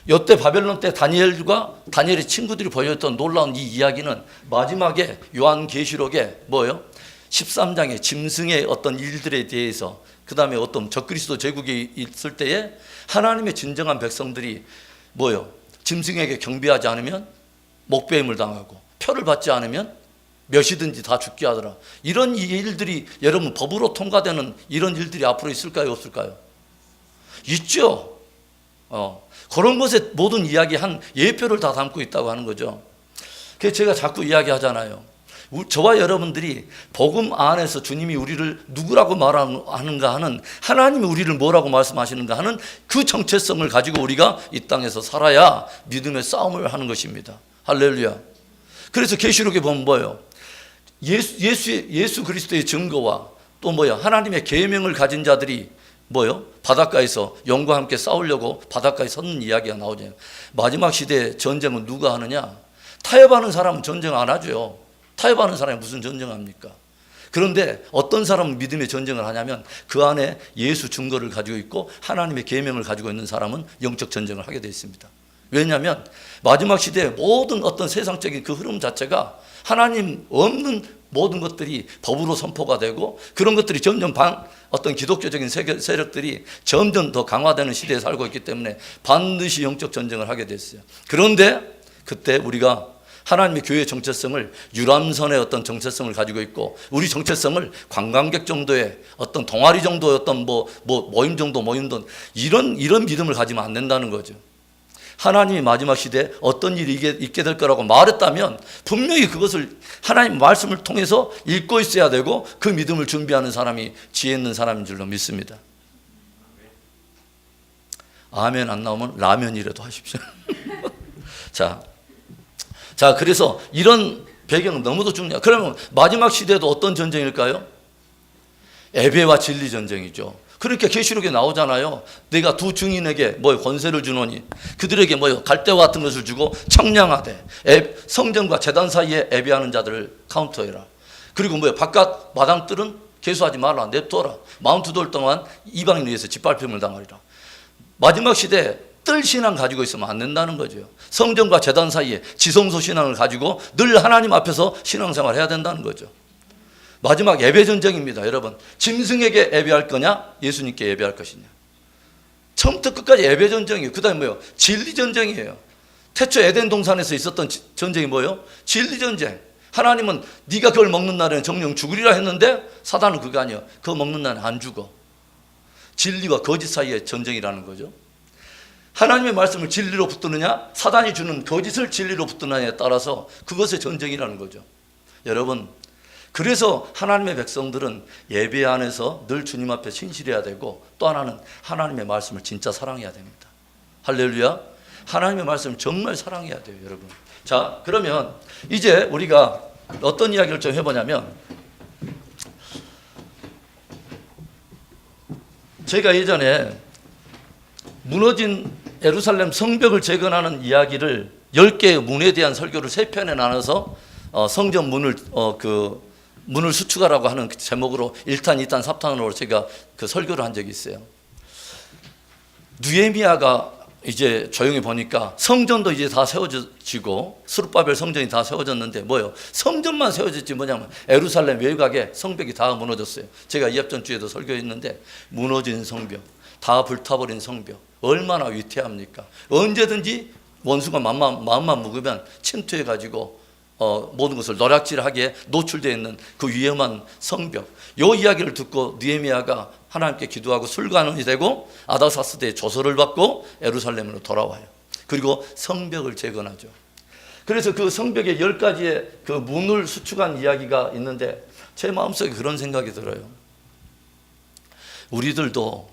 이때 바벨론 때 다니엘의 친구들이 보여줬던 놀라운 이 이야기는 마지막에 요한계시록에 뭐예요? 13장에 짐승의 어떤 일들에 대해서, 그 다음에 어떤 적그리스도 제국에 있을 때에 하나님의 진정한 백성들이 뭐예요? 짐승에게 경배하지 않으면 목배임을 당하고 표를 받지 않으면 몇이든지 다 죽게 하더라. 이런 일들이 여러분 법으로 통과되는 이런 일들이 앞으로 있을까요, 없을까요? 있죠. 그런 것에 모든 이야기 한 예표를 다 담고 있다고 하는 거죠. 그래서 제가 자꾸 이야기하잖아요. 저와 여러분들이 복음 안에서 주님이 우리를 누구라고 말하는가 하는, 하나님이 우리를 뭐라고 말씀하시는가 하는 그 정체성을 가지고 우리가 이 땅에서 살아야 믿음의 싸움을 하는 것입니다. 할렐루야. 그래서 계시록에 보면 뭐예요? 예수 그리스도의 증거와 또 뭐야? 하나님의 계명을 가진 자들이 뭐요? 바닷가에서 영과 함께 싸우려고 바닷가에 섰는 이야기가 나오죠. 마지막 시대의 전쟁은 누가 하느냐? 타협하는 사람은 전쟁 안 하죠. 타협하는 사람이 무슨 전쟁합니까? 그런데 어떤 사람은 믿음의 전쟁을 하냐면 그 안에 예수 증거를 가지고 있고 하나님의 계명을 가지고 있는 사람은 영적 전쟁을 하게 되어 있습니다. 왜냐하면 마지막 시대의 모든 어떤 세상적인 그 흐름 자체가 하나님 없는 모든 것들이 법으로 선포가 되고 그런 것들이 점점 어떤 기독교적인 세력들이 점점 더 강화되는 시대에 살고 있기 때문에 반드시 영적 전쟁을 하게 됐어요. 그런데 그때 우리가 하나님의 교회의 정체성을 유람선의 어떤 정체성을 가지고 있고 우리 정체성을 관광객 정도의 어떤 동아리 정도의 어떤 모임 정도 모임도 이런 믿음을 가지면 안 된다는 거죠. 하나님이 마지막 시대에 어떤 일이 있게 될 거라고 말했다면 분명히 그것을 하나님 말씀을 통해서 읽고 있어야 되고 그 믿음을 준비하는 사람이 지혜 있는 사람인 줄로 믿습니다. 아멘 안 나오면 라면이라도 하십시오. 자, 그래서 이런 배경은 너무도 중요해요. 그러면 마지막 시대도 어떤 전쟁일까요? 예배와 진리 전쟁이죠. 그렇게 계시록에 나오잖아요. 내가 두 증인에게 권세를 주노니 그들에게 갈대와 같은 것을 주고 청량하되 성전과 제단 사이에 예배하는 자들을 카운터해라. 그리고 바깥 마당들은 개수하지 말라. 냅둬라. 42돌 동안 이방인에 의해서 짓밟힘을 당하리라. 마지막 시대에 뜰 신앙 가지고 있으면 안 된다는 거죠. 성전과 제단 사이에 지성소 신앙을 가지고 늘 하나님 앞에서 신앙생활 해야 된다는 거죠. 마지막 예배 전쟁입니다. 여러분, 짐승에게 예배할 거냐 예수님께 예배할 것이냐. 처음부터 끝까지 예배 전쟁이에요. 그 다음에 진리 전쟁이에요. 태초 에덴 동산에서 있었던 전쟁이 뭐예요? 진리 전쟁. 하나님은 네가 그걸 먹는 날에는 정령 죽으리라 했는데 사단은 그거 아니에요. 그거 먹는 날에 안 죽어. 진리와 거짓 사이의 전쟁이라는 거죠. 하나님의 말씀을 진리로 붙드느냐 사단이 주는 거짓을 진리로 붙드느냐에 따라서 그것의 전쟁이라는 거죠. 여러분, 그래서 하나님의 백성들은 예배 안에서 늘 주님 앞에 신실해야 되고 또 하나는 하나님의 말씀을 진짜 사랑해야 됩니다. 할렐루야. 하나님의 말씀을 정말 사랑해야 돼요, 여러분. 자, 그러면 이제 우리가 어떤 이야기를 좀 해보냐면, 제가 예전에 무너진 예루살렘 성벽을 재건하는 이야기를 10개의 문에 대한 설교를 3편에 나눠서 성전 문을 문을 수축하라고 하는 그 제목으로 1탄, 2탄, 3탄으로 제가 그 설교를 한 적이 있어요. 느헤미야가 이제 조용히 보니까 성전도 이제 다 세워지고 스룹바벨 성전이 다 세워졌는데 뭐요? 성전만 세워졌지 뭐냐면 예루살렘 외곽에 성벽이 다 무너졌어요. 제가 이합전 주에도 설교했는데 무너진 성벽, 다 불타버린 성벽 얼마나 위태합니까? 언제든지 원수가 마음만 먹으면 침투해가지고 모든 것을 노략질하기에 노출되어 있는 그 위험한 성벽. 이 이야기를 듣고 느헤미야가 하나님께 기도하고 술관원이 되고 아다사스대의 조서를 받고 예루살렘으로 돌아와요. 그리고 성벽을 재건하죠. 그래서 그 성벽의 10가지의 그 문을 수축한 이야기가 있는데 제 마음속에 그런 생각이 들어요. 우리들도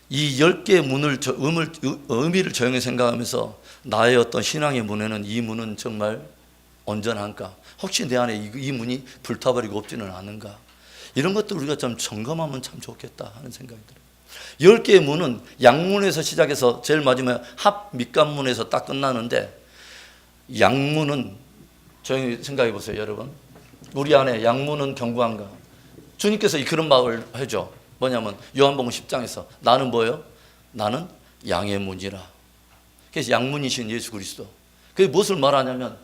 이 10개의 문을 의미를 조용히 생각하면서 나의 어떤 신앙의 문에는 이 문은 정말 온전한가? 혹시 내 안에 이 문이 불타버리고 없지는 않은가? 이런 것들 우리가 좀 점검하면 참 좋겠다 하는 생각이 들어요. 10개의 문은 양문에서 시작해서 제일 마지막에 합 밑간문에서 딱 끝나는데 양문은 조용히 생각해 보세요, 여러분. 우리 안에 양문은 견고한가? 주님께서 그런 말을 해줘. 뭐냐면 요한복음 10장에서 나는 뭐예요? 나는 양의 문이라. 그래서 양문이신 예수 그리스도. 그게 무엇을 말하냐면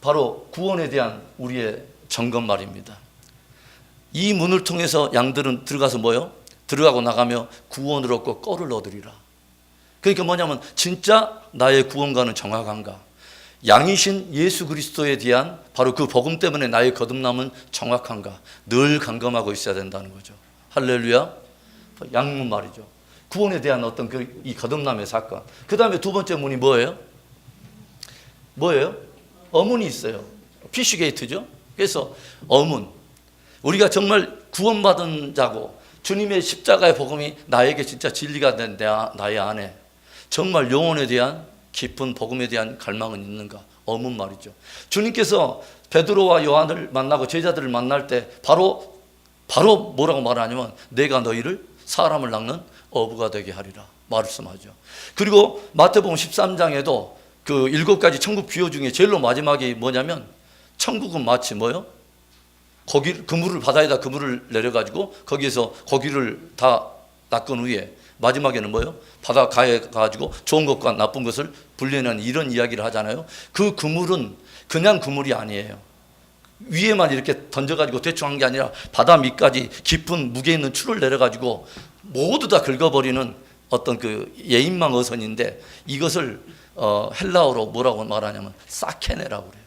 바로 구원에 대한 우리의 점검 말입니다. 이 문을 통해서 양들은 들어가서 뭐요? 들어가고 나가며 구원을 얻고 꼴을 얻으리라. 그러니까 뭐냐면 진짜 나의 구원과는 정확한가? 양이신 예수 그리스도에 대한 바로 그 복음 때문에 나의 거듭남은 정확한가? 늘 감검하고 있어야 된다는 거죠. 할렐루야. 양문 말이죠. 구원에 대한 어떤 이 거듭남의 사건. 그 다음에 두 번째 문이 뭐예요? 뭐예요? 어문이 있어요. 피쉬게이트죠. 그래서 어문. 우리가 정말 구원받은 자고 주님의 십자가의 복음이 나에게 진짜 진리가 된 나의 안에 정말 영혼에 대한 깊은 복음에 대한 갈망은 있는가? 어문 말이죠. 주님께서 베드로와 요한을 만나고 제자들을 만날 때 바로 뭐라고 말하냐면 내가 너희를 사람을 낚는 어부가 되게 하리라 말씀하죠. 그리고 마태복음 13장에도 그 7가지 천국 비유 중에 제일 마지막이 뭐냐면 천국은 마치 뭐요? 그물을 바다에다 그물을 내려가지고 거기에서 고기를 다 낚은 후에 마지막에는 뭐요? 바닷가에 가가지고 좋은 것과 나쁜 것을 분리하는 이런 이야기를 하잖아요. 그 그물은 그냥 그물이 아니에요. 위에만 이렇게 던져가지고 대충 한 게 아니라 바다 밑까지 깊은 무게 있는 추를 내려가지고 모두 다 긁어버리는 어떤 그 예인망 어선인데 이것을 헬라어로 뭐라고 말하냐면 사케네라고 그래요.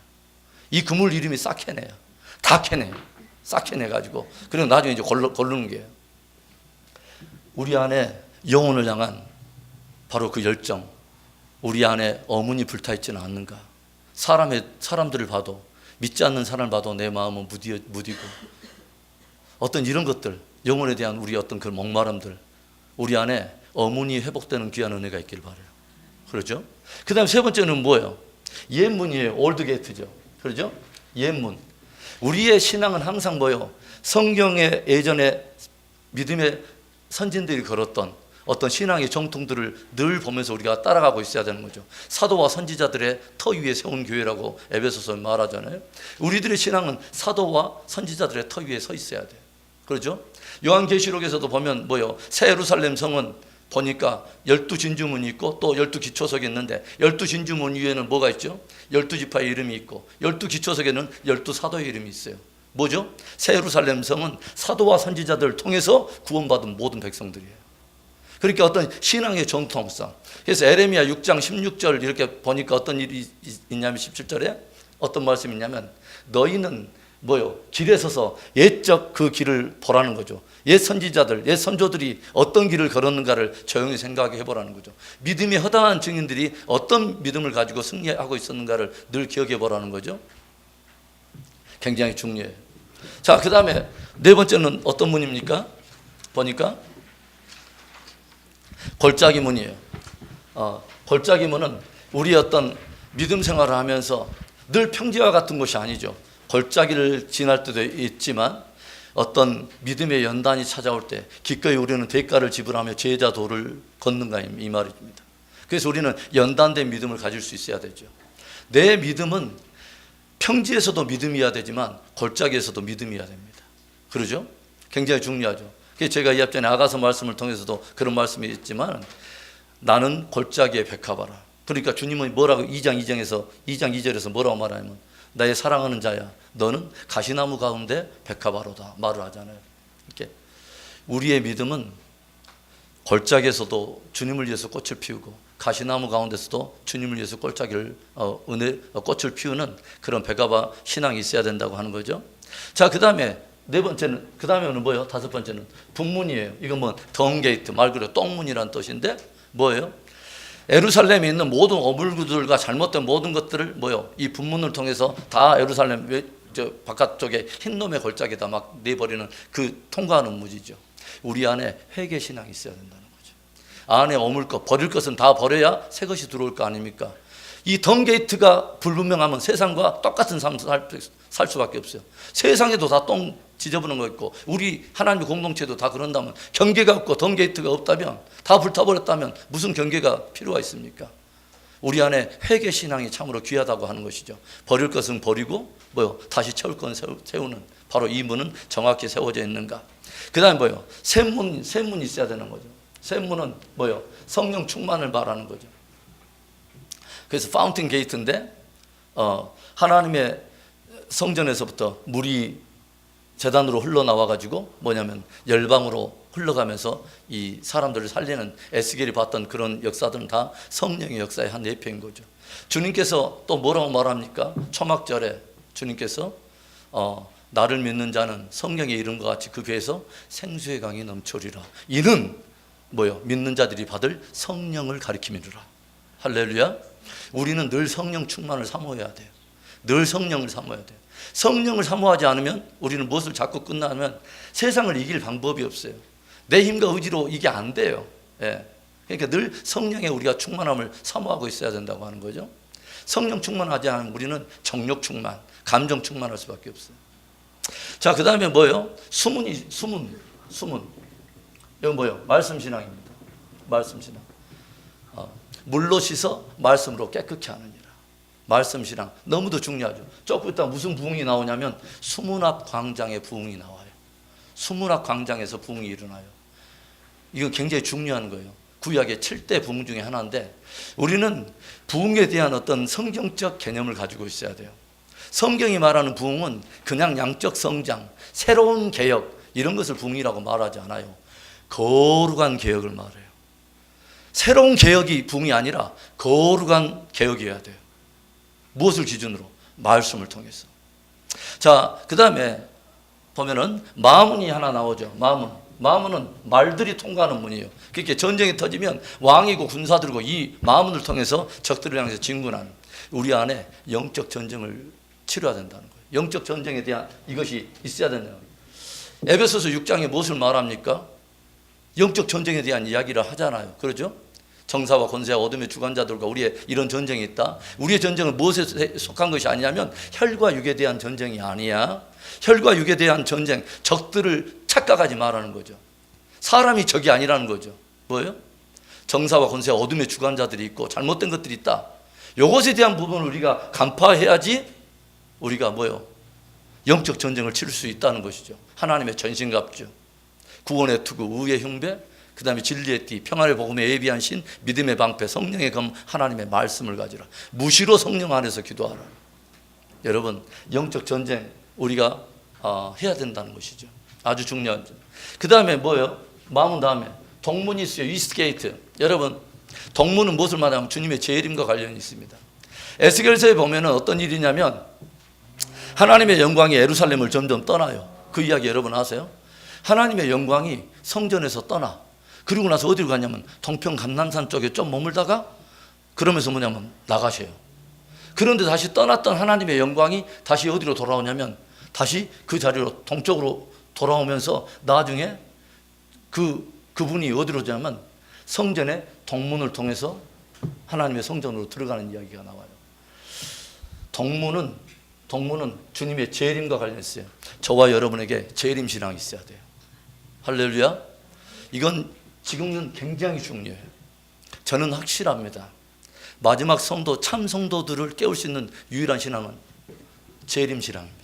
이 그물 이름이 사케네야. 다 캐내요. 싹 캐내가지고 그리고 나중에 이제 고르는 게예요. 우리 안에 영혼을 향한 바로 그 열정, 우리 안에 어문이 불타있지는 않는가? 사람들을 봐도 믿지 않는 사람을 봐도 내 마음은 무디고 어떤 이런 것들, 영혼에 대한 우리 어떤 그 목마름들, 우리 안에 어문이 회복되는 귀한 은혜가 있길 바라요. 그렇죠? 그 다음 세 번째는 뭐예요? 옛문이에요. 올드게이트죠. 그렇죠? 옛문. 우리의 신앙은 항상 뭐예요? 성경의 예전에 믿음의 선진들이 걸었던 어떤 신앙의 정통들을 늘 보면서 우리가 따라가고 있어야 되는 거죠. 사도와 선지자들의 터 위에 세운 교회라고 에베소서 말하잖아요. 우리들의 신앙은 사도와 선지자들의 터 위에 서 있어야 돼요. 그렇죠? 요한계시록에서도 보면 뭐예요? 새 예루살렘 성은 보니까 12진주문이 있고 또 12기초석이 있는데 12진주문 위에는 뭐가 있죠? 12지파의 이름이 있고 12기초석에는 12사도의 이름이 있어요. 뭐죠? 새 예루살렘 성은 사도와 선지자들을 통해서 구원받은 모든 백성들이에요. 그러니까 어떤 신앙의 정통성. 그래서 에레미야 6장 16절 이렇게 보니까 어떤 일이 있냐면 17절에 어떤 말씀이 있냐면 너희는 뭐요? 길에 서서 옛적 그 길을 보라는 거죠. 옛 선지자들, 옛 선조들이 어떤 길을 걸었는가를 조용히 생각해 보라는 거죠. 믿음이 허다한 증인들이 어떤 믿음을 가지고 승리하고 있었는가를 늘 기억해 보라는 거죠. 굉장히 중요해요. 자, 그 다음에 네 번째는 어떤 문입니까? 보니까 골짜기 문이에요. 골짜기 문은 우리 어떤 믿음 생활을 하면서 늘 평지와 같은 곳이 아니죠. 골짜기를 지날 때도 있지만 어떤 믿음의 연단이 찾아올 때 기꺼이 우리는 대가를 지불하며 제자 도를 걷는가 이 말입니다. 그래서 우리는 연단된 믿음을 가질 수 있어야 되죠. 내 믿음은 평지에서도 믿음이어야 되지만 골짜기에서도 믿음이어야 됩니다. 그러죠? 굉장히 중요하죠. 그래서 제가 이 앞전에 아가서 말씀을 통해서도 그런 말씀이 있지만 나는 골짜기의 백합화라. 그러니까 주님은 뭐라고 2장 2절에서 뭐라고 말하냐면 나의 사랑하는 자야 너는 가시나무 가운데 백합화로다 말을 하잖아요. 이렇게 우리의 믿음은 골짜기에서도 주님을 위해서 꽃을 피우고 가시나무 가운데서도 주님을 위해서 꽃을 피우는 그런 백합화 신앙이 있어야 된다고 하는 거죠. 자, 그 다음에 네 번째는, 그 다음에는 뭐예요? 다섯 번째는 북문이에요. 이건 뭐 덩게이트, 말 그대로 똥문이라는 뜻인데 뭐예요? 예루살렘에 있는 모든 어물구들과 잘못된 모든 것들을 뭐요? 이 북문을 통해서 다 예루살렘 바깥쪽에 흰놈의 골짜기에다 막 내버리는 그 통과하는 문이죠. 우리 안에 회개 신앙이 있어야 된다는 거죠. 안에 어물 것, 버릴 것은 다 버려야 새 것이 들어올 거 아닙니까? 이 덩게이트가 불분명하면 세상과 똑같은 삶을 살 수밖에 없어요. 세상에도 다 똥 지저분한 거 있고 우리 하나님의 공동체도 다 그런다면 경계가 없고 덩게이트가 없다면 다 불타버렸다면 무슨 경계가 필요가 있습니까? 우리 안에 회개 신앙이 참으로 귀하다고 하는 것이죠. 버릴 것은 버리고 뭐요? 다시 채울 건 세우는 바로 이 문은 정확히 세워져 있는가? 그 다음에 뭐요? 샘문이 있어야 되는 거죠. 샘문은 뭐요? 성령 충만을 말하는 거죠. 그래서 파운틴 게이트인데 하나님의 성전에서부터 물이 제단으로 흘러나와 가지고 뭐냐면 열방으로 흘러가면서 이 사람들을 살리는 에스겔이 봤던 그런 역사들은 다 성령의 역사의 한 예표인 거죠. 주님께서 또 뭐라고 말합니까? 초막절에 주님께서 나를 믿는 자는 성경에 이른 것 같이 그 배에서 생수의 강이 넘쳐리라. 이는 뭐요? 믿는 자들이 받을 성령을 가리킴이라. 할렐루야. 우리는 늘 성령 충만을 사모해야 돼요. 늘 성령을 사모해야 돼요. 성령을 사모하지 않으면 우리는 무엇을 자꾸 끝나면 세상을 이길 방법이 없어요. 내 힘과 의지로 이게 안 돼요. 예. 그러니까 늘 성령의 우리가 충만함을 사모하고 있어야 된다고 하는 거죠. 성령 충만하지 않으면 우리는 정욕 충만, 감정 충만할 수밖에 없어요. 자, 그 다음에 뭐예요? 수문. 이건 뭐예요? 말씀 신앙입니다. 말씀 신앙. 물로 씻어 말씀으로 깨끗게 하느니라. 말씀 신앙 너무도 중요하죠. 조금 있다 무슨 부흥이 나오냐면 수문 앞 광장에 부흥이 나와요. 수문 앞 광장에서 부흥이 일어나요. 이건 굉장히 중요한 거예요. 구약의 7대 부흥 중에 하나인데 우리는 부흥에 대한 어떤 성경적 개념을 가지고 있어야 돼요. 성경이 말하는 부흥은 그냥 양적 성장, 새로운 개혁 이런 것을 부흥이라고 말하지 않아요. 거룩한 개혁을 말해요. 새로운 개혁이 부흥이 아니라 거룩한 개혁이어야 돼요. 무엇을 기준으로? 말씀을 통해서. 자, 그 다음에 보면은 마문이 하나 나오죠. 마문은 말들이 통과하는 문이에요. 그렇게 전쟁이 터지면 왕이고 군사들고 이 마문을 통해서 적들을 향해서 진군하는 우리 안에 영적 전쟁을 치러야 된다는 거예요. 영적 전쟁에 대한 이것이 있어야 된다는 거예요. 에베소서 6장에 무엇을 말합니까? 영적 전쟁에 대한 이야기를 하잖아요. 그렇죠? 정사와 권세와 어둠의 주관자들과 우리의 이런 전쟁이 있다. 우리의 전쟁은 무엇에 속한 것이 아니냐면 혈과 육에 대한 전쟁이 아니야. 혈과 육에 대한 전쟁, 적들을 착각하지 말라는 거죠. 사람이 적이 아니라는 거죠. 뭐예요? 정사와 권세와 어둠의 주관자들이 있고 잘못된 것들이 있다. 이것에 대한 부분을 우리가 간파해야지 우리가 뭐예요? 영적 전쟁을 치를 수 있다는 것이죠. 하나님의 전신갑주, 구원의 투구, 의의 흉배, 그 다음에 진리의 띠, 평안의 복음에 예비한 신, 믿음의 방패, 성령의 검, 하나님의 말씀을 가지라. 무시로 성령 안에서 기도하라. 여러분, 영적 전쟁 우리가 해야 된다는 것이죠. 아주 중요한. 그 다음에 뭐예요? 마문 다음에 동문이 있어요. 이스트게이트. 여러분, 동문은 무엇을 말하냐면 주님의 재림과 관련이 있습니다. 에스겔서에 보면은 어떤 일이냐면 하나님의 영광이 예루살렘을 점점 떠나요. 그 이야기 여러분 아세요? 하나님의 영광이 성전에서 떠나. 그리고 나서 어디로 가냐면 동평 감람산 쪽에 좀 머물다가 그러면서 뭐냐면 나가셔요. 그런데 다시 떠났던 하나님의 영광이 다시 어디로 돌아오냐면 다시 그 자리로 동쪽으로 돌아오면서 나중에 그분이 어디로 오냐면 성전의 동문을 통해서 하나님의 성전으로 들어가는 이야기가 나와요. 동문은 주님의 재림과 관련했어요. 저와 여러분에게 재림 신앙이 있어야 돼요. 할렐루야. 이건 지금은 굉장히 중요해요. 저는 확실합니다. 마지막 성도, 참 성도들을 깨울 수 있는 유일한 신앙은 재림신앙입니다.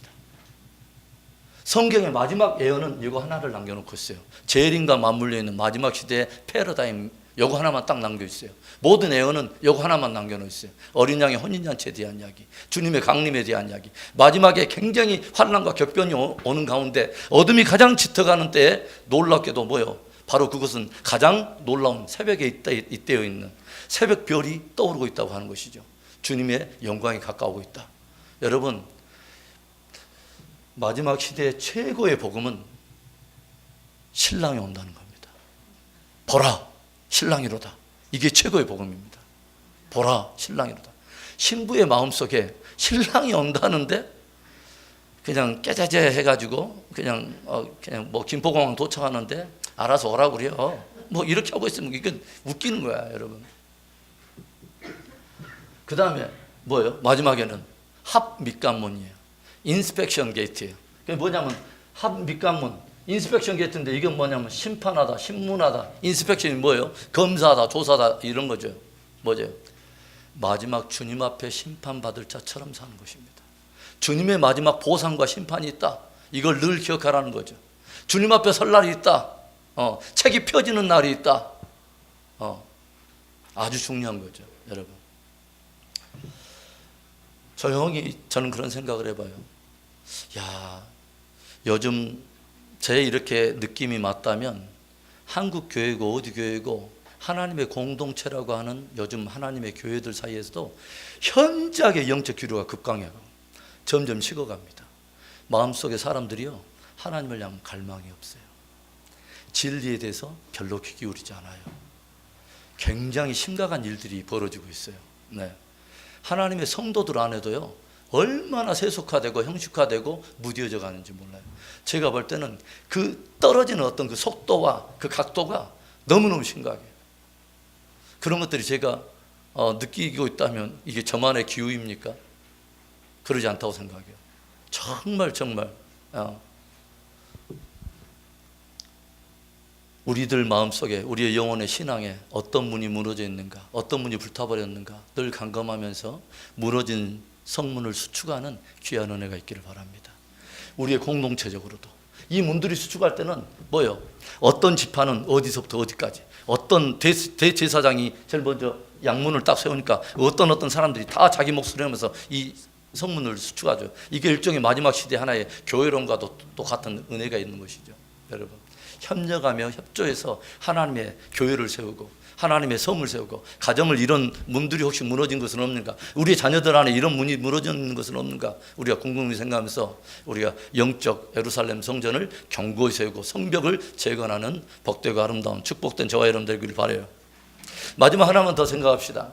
성경의 마지막 예언은 이거 하나를 남겨놓고 있어요. 재림과 맞물려 있는 마지막 시대의 패러다임, 이거 하나만 딱 남겨 있어요. 모든 예언은 이거 하나만 남겨놓고 있어요. 어린 양의 혼인잔치에 대한 이야기, 주님의 강림에 대한 이야기. 마지막에 굉장히 환난과 격변이 오는 가운데 어둠이 가장 짙어가는 때에 놀랍게도 뭐요? 바로 그것은 가장 놀라운 새벽에 잇대어 있는 새벽별이 떠오르고 있다고 하는 것이죠. 주님의 영광이 가까우고 있다. 여러분, 마지막 시대의 최고의 복음은 신랑이 온다는 겁니다. 보라, 신랑이로다. 이게 최고의 복음입니다. 보라, 신랑이로다. 신부의 마음속에 신랑이 온다는데 그냥 깨자제 해가지고 그냥 뭐 김포공항 도착하는데 알아서 오라고 그래요. 뭐 이렇게 하고 있으면 이건 웃기는 거야, 여러분. 그 다음에 뭐예요? 마지막에는 합밑관문이에요. 인스펙션 게이트예요. 그게 뭐냐면 합밑관문, 인스펙션 게이트인데 이건 뭐냐면 심판하다, 신문하다. 인스펙션이 뭐예요? 검사하다, 조사하다 이런 거죠. 뭐죠? 마지막 주님 앞에 심판받을 자처럼 사는 것입니다. 주님의 마지막 보상과 심판이 있다. 이걸 늘 기억하라는 거죠. 주님 앞에 설 날이 있다. 책이 펴지는 날이 있다. 아주 중요한 거죠, 여러분. 조용히 저는 그런 생각을 해봐요. 야, 요즘 제 이렇게 느낌이 맞다면 한국 교회고 어디 교회고 하나님의 공동체라고 하는 요즘 하나님의 교회들 사이에서도 현저하게 영적 기류가 급강해가고 점점 식어갑니다. 마음속에 사람들이요, 하나님을 향한 갈망이 없어요. 진리에 대해서 별로 귀 기울이지 않아요. 굉장히 심각한 일들이 벌어지고 있어요. 네. 하나님의 성도들 안에도요, 얼마나 세속화되고 형식화되고 무뎌져 가는지 몰라요. 제가 볼 때는 그 떨어지는 어떤 그 속도와 그 각도가 너무너무 심각해요. 그런 것들이 제가 느끼고 있다면 이게 저만의 기우입니까? 그러지 않다고 생각해요. 정말 우리들 마음속에, 우리의 영혼의 신앙에 어떤 문이 무너져 있는가, 어떤 문이 불타버렸는가 늘 감감하면서 무너진 성문을 수축하는 귀한 은혜가 있기를 바랍니다. 우리의 공동체적으로도 이 문들이 수축할 때는 뭐요? 어떤 지파는 어디서부터 어디까지, 어떤 대제사장이 제일 먼저 양문을 딱 세우니까 어떤 사람들이 다 자기 목소리 하면서 이 성문을 수축하죠. 이게 일종의 마지막 시대 하나의 교회론과도 똑같은 은혜가 있는 것이죠. 여러분, 협력하며 협조해서 하나님의 교회를 세우고 하나님의 성을 세우고 가정을, 이런 문들이 혹시 무너진 것은 없는가, 우리 자녀들 안에 이런 문이 무너진 것은 없는가, 우리가 곰곰이 생각하면서 우리가 영적 예루살렘 성전을 견고히 세우고 성벽을 재건하는 복되고 아름다운 축복된 저와 여러분 되기를 바라요. 마지막 하나만 더 생각합시다.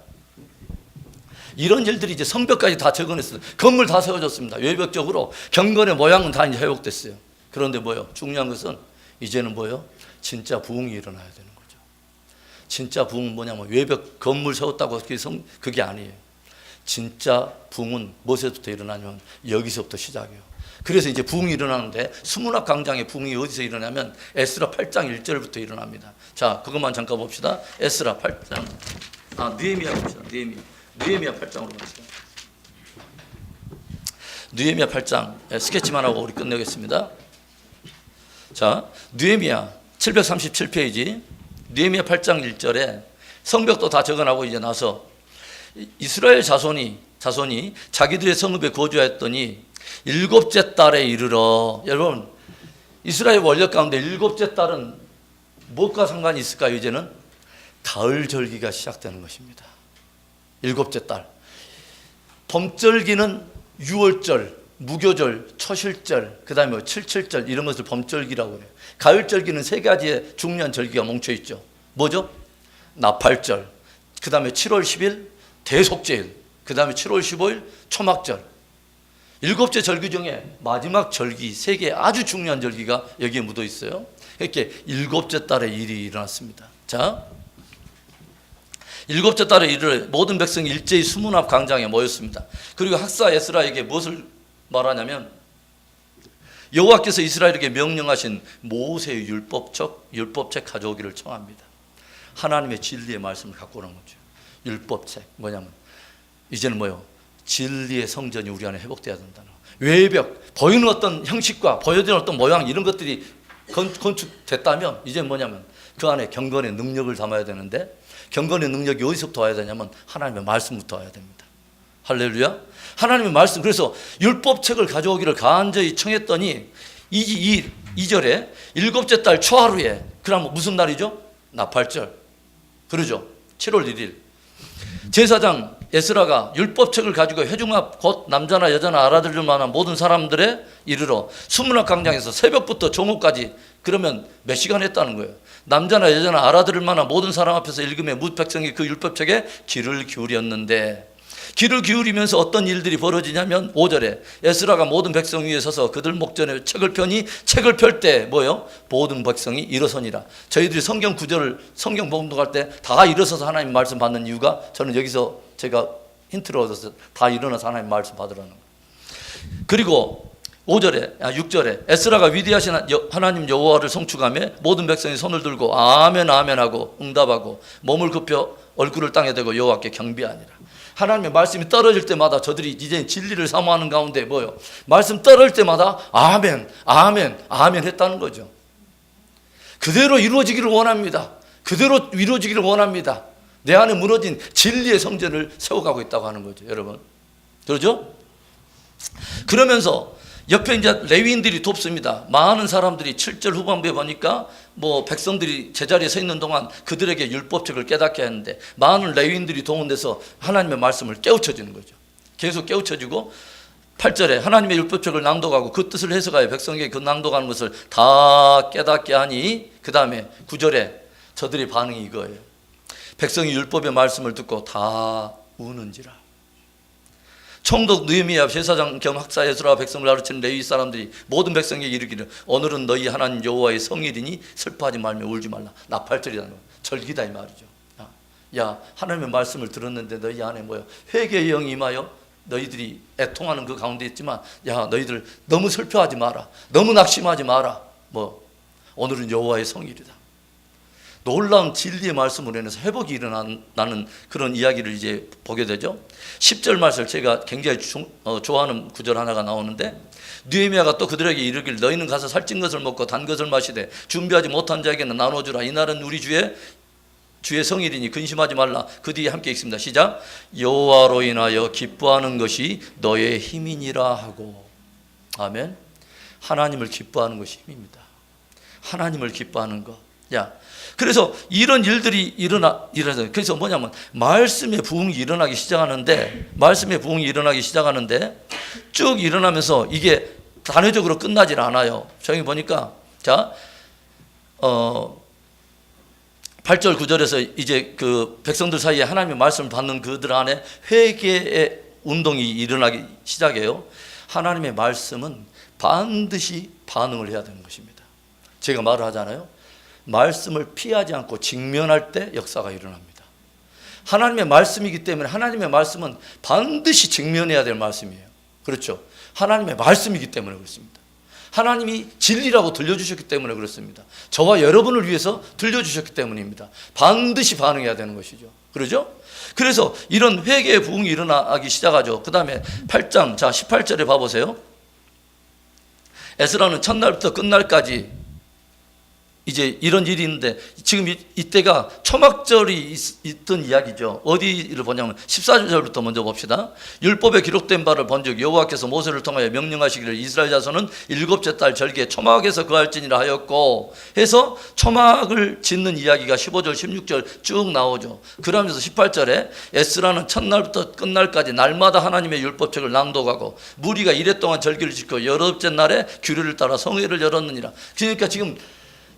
이런 일들이 이제 성벽까지 다 재건했어요. 건물 다 세워졌습니다. 외벽적으로 경건의 모양은 다 이제 회복됐어요. 그런데 뭐요? 중요한 것은 이제는 뭐요? 진짜 부흥이 일어나야 되는 거죠. 진짜 부흥은 뭐냐면 외벽 건물 세웠다고 그게 아니에요. 진짜 부흥은 무엇에서부터 일어나냐면 여기서부터 시작이에요. 그래서 이제 부흥이 일어나는데 수문학 광장의 부흥이 어디서 일어나면 에스라 8장 1절부터 일어납니다. 자, 그것만 잠깐 봅시다. 에스라 8장. 느헤미야 봅시다. 느헤미야 8장으로 갑시다. 느헤미야 8장 스케치만 하고 우리 끝내겠습니다. 자, 느헤미야 737페이지 느헤미야 8장 1절에 성벽도 다 적어나고 이제 나서 이스라엘 자손이 자기들의 성읍에 거주하였더니 일곱째 달에 이르러, 여러분 이스라엘 원력 가운데 일곱째 달은 무엇과 상관이 있을까요? 이제는 가을 절기가 시작되는 것입니다. 일곱째 달. 봄절기는 유월절, 무교절, 초실절, 그 다음에 칠칠절 이런 것을 봄절기라고 해요. 가을절기는 세 가지의 중요한 절기가 뭉쳐있죠. 뭐죠? 나팔절, 그 다음에 7월 10일 대속제일, 그 다음에 7월 15일 초막절. 일곱째 절기 중에 마지막 절기, 세 개의 아주 중요한 절기가 여기에 묻어 있어요. 이렇게 일곱째 달에 일이 일어났습니다. 자, 일곱째 달에 일을 모든 백성이 일제히 수문 앞 광장에 모였습니다. 그리고 학사 에스라에게 무엇을 말하냐면 여호와께서 이스라엘에게 명령하신 모세의 율법책 가져오기를 청합니다. 하나님의 진리의 말씀을 갖고 오는 거죠. 율법책 뭐냐면 이제는 뭐요? 진리의 성전이 우리 안에 회복돼야 된다는. 외벽, 보이는 어떤 형식과 보여지는 어떤 모양 이런 것들이 건축됐다면 이제 뭐냐면 그 안에 경건의 능력을 담아야 되는데, 경건의 능력이 어디서부터 와야 되냐면 하나님의 말씀부터 와야 됩니다. 할렐루야. 하나님의 말씀. 그래서 율법책을 가져오기를 간절히 청했더니 2절에 일곱째 달 초하루에, 그럼 무슨 날이죠? 나팔절. 그러죠. 7월 1일 제사장 에스라가 율법책을 가지고 회중 앞 곧 남자나 여자나 알아들을 만한 모든 사람들에 이르러 수문학 광장에서 새벽부터 정오까지, 그러면 몇 시간 했다는 거예요. 남자나 여자나 알아들을 만한 모든 사람 앞에서 읽으며 뭇 백성이 그 율법책에 귀를 기울였는데, 귀를 기울이면서 어떤 일들이 벌어지냐면 5절에 에스라가 모든 백성 위에 서서 그들 목전에 책을 펴니 책을 펼 때 뭐예요? 모든 백성이 일어서니라. 저희들이 성경 구절을 성경 봉독할 때 다 일어서서 하나님 말씀 받는 이유가, 저는 여기서 제가 힌트를 얻어서 다 일어나서 하나님 말씀 받으라는 거예요. 그리고 6절에 에스라가 위대하신 하나님 여호와를 송축하며 모든 백성이 손을 들고 아멘 아멘 하고 응답하고 몸을 굽혀 얼굴을 땅에 대고 여호와께 경배하니라. 하나님의 말씀이 떨어질 때마다 저들이 이제 진리를 사모하는 가운데 뭐요? 말씀 떨어질 때마다 아멘 아멘 아멘 했다는 거죠. 그대로 이루어지기를 원합니다. 그대로 이루어지기를 원합니다. 내 안에 무너진 진리의 성전을 세워가고 있다고 하는 거죠, 여러분. 그러죠? 그러면서 옆에 이제 레위인들이 돕습니다. 많은 사람들이 7절 후반부에 보니까 뭐 백성들이 제자리에 서 있는 동안 그들에게 율법책을 깨닫게 하는데, 많은 레위인들이 동원돼서 하나님의 말씀을 깨우쳐주는 거죠. 계속 깨우쳐주고 8절에 하나님의 율법책을 낭독하고 그 뜻을 해석하여 백성에게 그 낭독하는 것을 다 깨닫게 하니, 그 다음에 9절에 저들의 반응이 이거예요. 백성이 율법의 말씀을 듣고 다 우는지라. 총독 느헤미야, 제사장 겸 학사 에스라 백성을 가르치는 레위 사람들이 모든 백성에게 이르기를 오늘은 너희 하나님 여호와의 성일이니 슬퍼하지 말며 울지 말라. 나팔절이라는 거, 절기다 이 말이죠. 야, 하나님의 말씀을 들었는데 너희 안에 뭐야? 회개의 영이 임하여 너희들이 애통하는 그 가운데 있지만, 야, 너희들 너무 슬퍼하지 마라. 너무 낙심하지 마라. 뭐 오늘은 여호와의 성일이다. 놀라운 진리의 말씀으로 인해서 회복이 일어나는 그런 이야기를 이제 보게 되죠. 10절 말씀을 제가 굉장히 좋아하는 구절 하나가 나오는데, 느헤미야가 또 그들에게 이르길 너희는 가서 살찐 것을 먹고 단 것을 마시되 준비하지 못한 자에게는 나눠주라. 이날은 우리 주의 성일이니 근심하지 말라. 그 뒤에 함께 읽습니다. 시작. 여호와로 인하여 기뻐하는 것이 너의 힘이니라 하고. 아멘. 하나님을 기뻐하는 것이 힘입니다. 하나님을 기뻐하는 것. 야, 그래서 이런 일들이 일어나서, 그래서 뭐냐면 말씀의 부흥이 일어나기 시작하는데, 쭉 일어나면서 이게 단회적으로 끝나질 않아요. 저기 보니까 자 8절 9절에서 이제 그 백성들 사이에 하나님의 말씀을 받는 그들 안에 회개의 운동이 일어나기 시작해요. 하나님의 말씀은 반드시 반응을 해야 되는 것입니다. 제가 말을 하잖아요. 말씀을 피하지 않고 직면할 때 역사가 일어납니다. 하나님의 말씀이기 때문에 하나님의 말씀은 반드시 직면해야 될 말씀이에요. 그렇죠? 하나님의 말씀이기 때문에 그렇습니다. 하나님이 진리라고 들려주셨기 때문에 그렇습니다. 저와 여러분을 위해서 들려주셨기 때문입니다. 반드시 반응해야 되는 것이죠. 그러죠? 그래서 이런 회개의 부흥이 일어나기 시작하죠. 그 다음에 8장, 자 18절에 봐보세요. 에스라는 첫날부터 끝날까지 이제 이런 일이 있는데, 지금 이때가 초막절이 있던 이야기죠. 어디를 보냐면 14절부터 먼저 봅시다. 율법에 기록된 바를 본즉 여호와께서 모세를 통하여 명령하시기를 이스라엘 자손은 일곱째 달 절기에 초막에서 거할지니라 하였고 해서 초막을 짓는 이야기가 15절 16절 쭉 나오죠. 그러면서 18절에 에스라는 첫날부터 끝날까지 날마다 하나님의 율법책을 낭독하고 무리가 이래 동안 절기를 지켜 열흘째 날에 규례를 따라 성회를 열었느니라. 그러니까 지금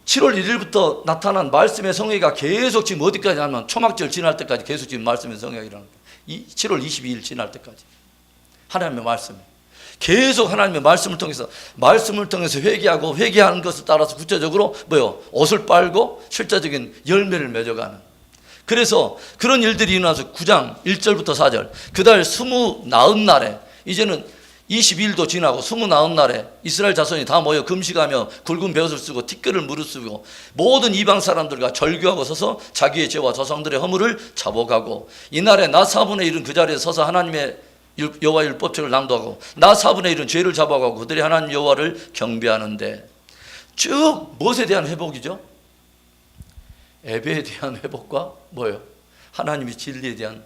7월 1일부터 나타난 말씀의 성회가 계속 지금 어디까지 하면 초막절 지날 때까지 계속 지금 말씀의 성회가 일어납니다. 7월 22일 지날 때까지 하나님의 말씀, 계속 하나님의 말씀을 통해서 회개하고 회개하는 것을 따라서 구체적으로 뭐요? 옷을 빨고 실제적인 열매를 맺어가는. 그래서 그런 일들이 일어나서 9장 1절부터 4절 그달 29날에 이제는 20일도 지나고 29날에 이스라엘 자손이 다 모여 금식하며 굵은 벼옷을 쓰고 티끌을 무릅쓰고 모든 이방 사람들과 절규하고 서서 자기의 죄와 조상들의 허물을 자복하고, 이날에 낮 4분의 1은 그 자리에 서서 하나님의 여호와 율법책을 낭독하고 나 4분의 1은 죄를 잡아가고 그들이 하나님 여호와를 경배하는데 쭉 무엇에 대한 회복이죠? 예배에 대한 회복과 뭐예요? 하나님의 진리에 대한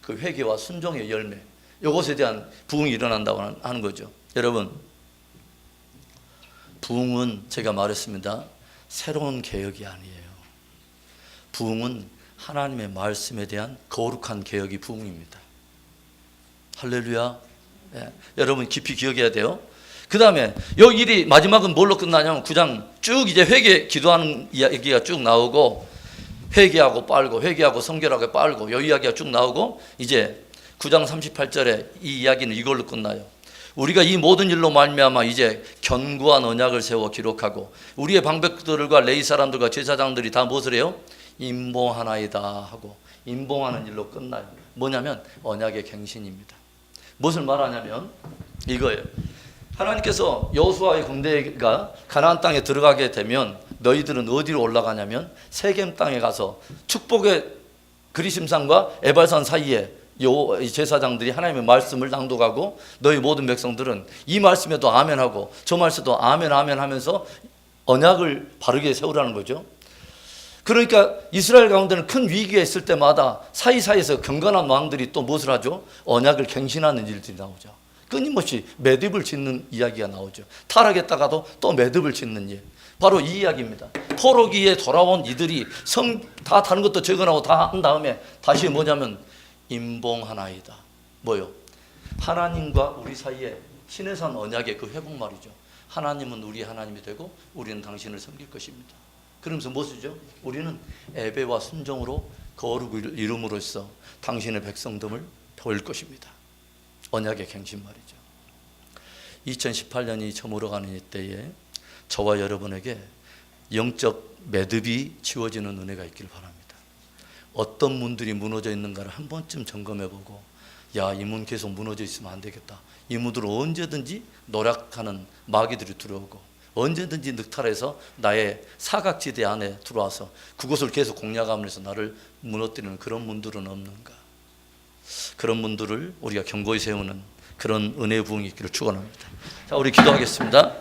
그 회개와 순종의 열매, 이것에 대한 부흥이 일어난다고 하는 거죠. 여러분, 부흥은 제가 말했습니다. 새로운 개혁이 아니에요. 부흥은 하나님의 말씀에 대한 거룩한 개혁이 부흥입니다. 할렐루야. 예, 여러분 깊이 기억해야 돼요. 그 다음에 이 일이 마지막은 뭘로 끝나냐면 9장 쭉 이제 회개 기도하는 이야기가 쭉 나오고 회개하고 빨고 회개하고 성결하게 빨고 이 이야기가 쭉 나오고 이제 9장 38절에 이 이야기는 이걸로 끝나요. 우리가 이 모든 일로 말미암아 이제 견고한 언약을 세워 기록하고 우리의 방백들과 레위 사람들과 제사장들이 다 무엇을 해요? 임봉하나이다 하고 임봉하는 일로 끝나요. 뭐냐면 언약의 갱신입니다. 무엇을 말하냐면 이거예요. 하나님께서 여호수아의 군대가 가나안 땅에 들어가게 되면 너희들은 어디로 올라가냐면 세겜 땅에 가서 축복의 그리심산과 에발산 사이에 제사장들이 하나님의 말씀을 낭독하고 너희 모든 백성들은 이 말씀에도 아멘하고 저 말씀에도 아멘 하면서 언약을 바르게 세우라는 거죠. 그러니까 이스라엘 가운데는 큰 위기가 있을 때마다 사이사이에서 경건한 왕들이 또 무엇을 하죠? 언약을 갱신하는 일들이 나오죠. 끊임없이 매듭을 짓는 이야기가 나오죠. 타락했다가도 또 매듭을 짓는 일, 바로 이 이야기입니다. 포로기에 돌아온 이들이 다 다른 것도 적어나고 다 한 다음에 다시 뭐냐면 임봉하나이다. 뭐요? 하나님과 우리 사이에 신해산 언약의 그 회복 말이죠. 하나님은 우리 하나님이 되고 우리는 당신을 섬길 것입니다. 그러면서 무엇이죠? 우리는 예배와 순종으로 거룩을 이룸으로써 당신의 백성됨을 보일 것입니다. 언약의 갱신 말이죠. 2018년이 저물어가는 이때에 저와 여러분에게 영적 매듭이 지워지는 은혜가 있기를 바랍니다. 어떤 문들이 무너져 있는가를 한 번쯤 점검해보고 야, 이 문 계속 무너져 있으면 안 되겠다. 이 문으로 언제든지 노력하는 마귀들이 들어오고 언제든지 늑탈해서 나의 사각지대 안에 들어와서 그곳을 계속 공략하면서 나를 무너뜨리는 그런 문들은 없는가? 그런 문들을 우리가 견고히 세우는 그런 은혜의 부흥이 있기를 축원합니다. 자, 우리 기도하겠습니다.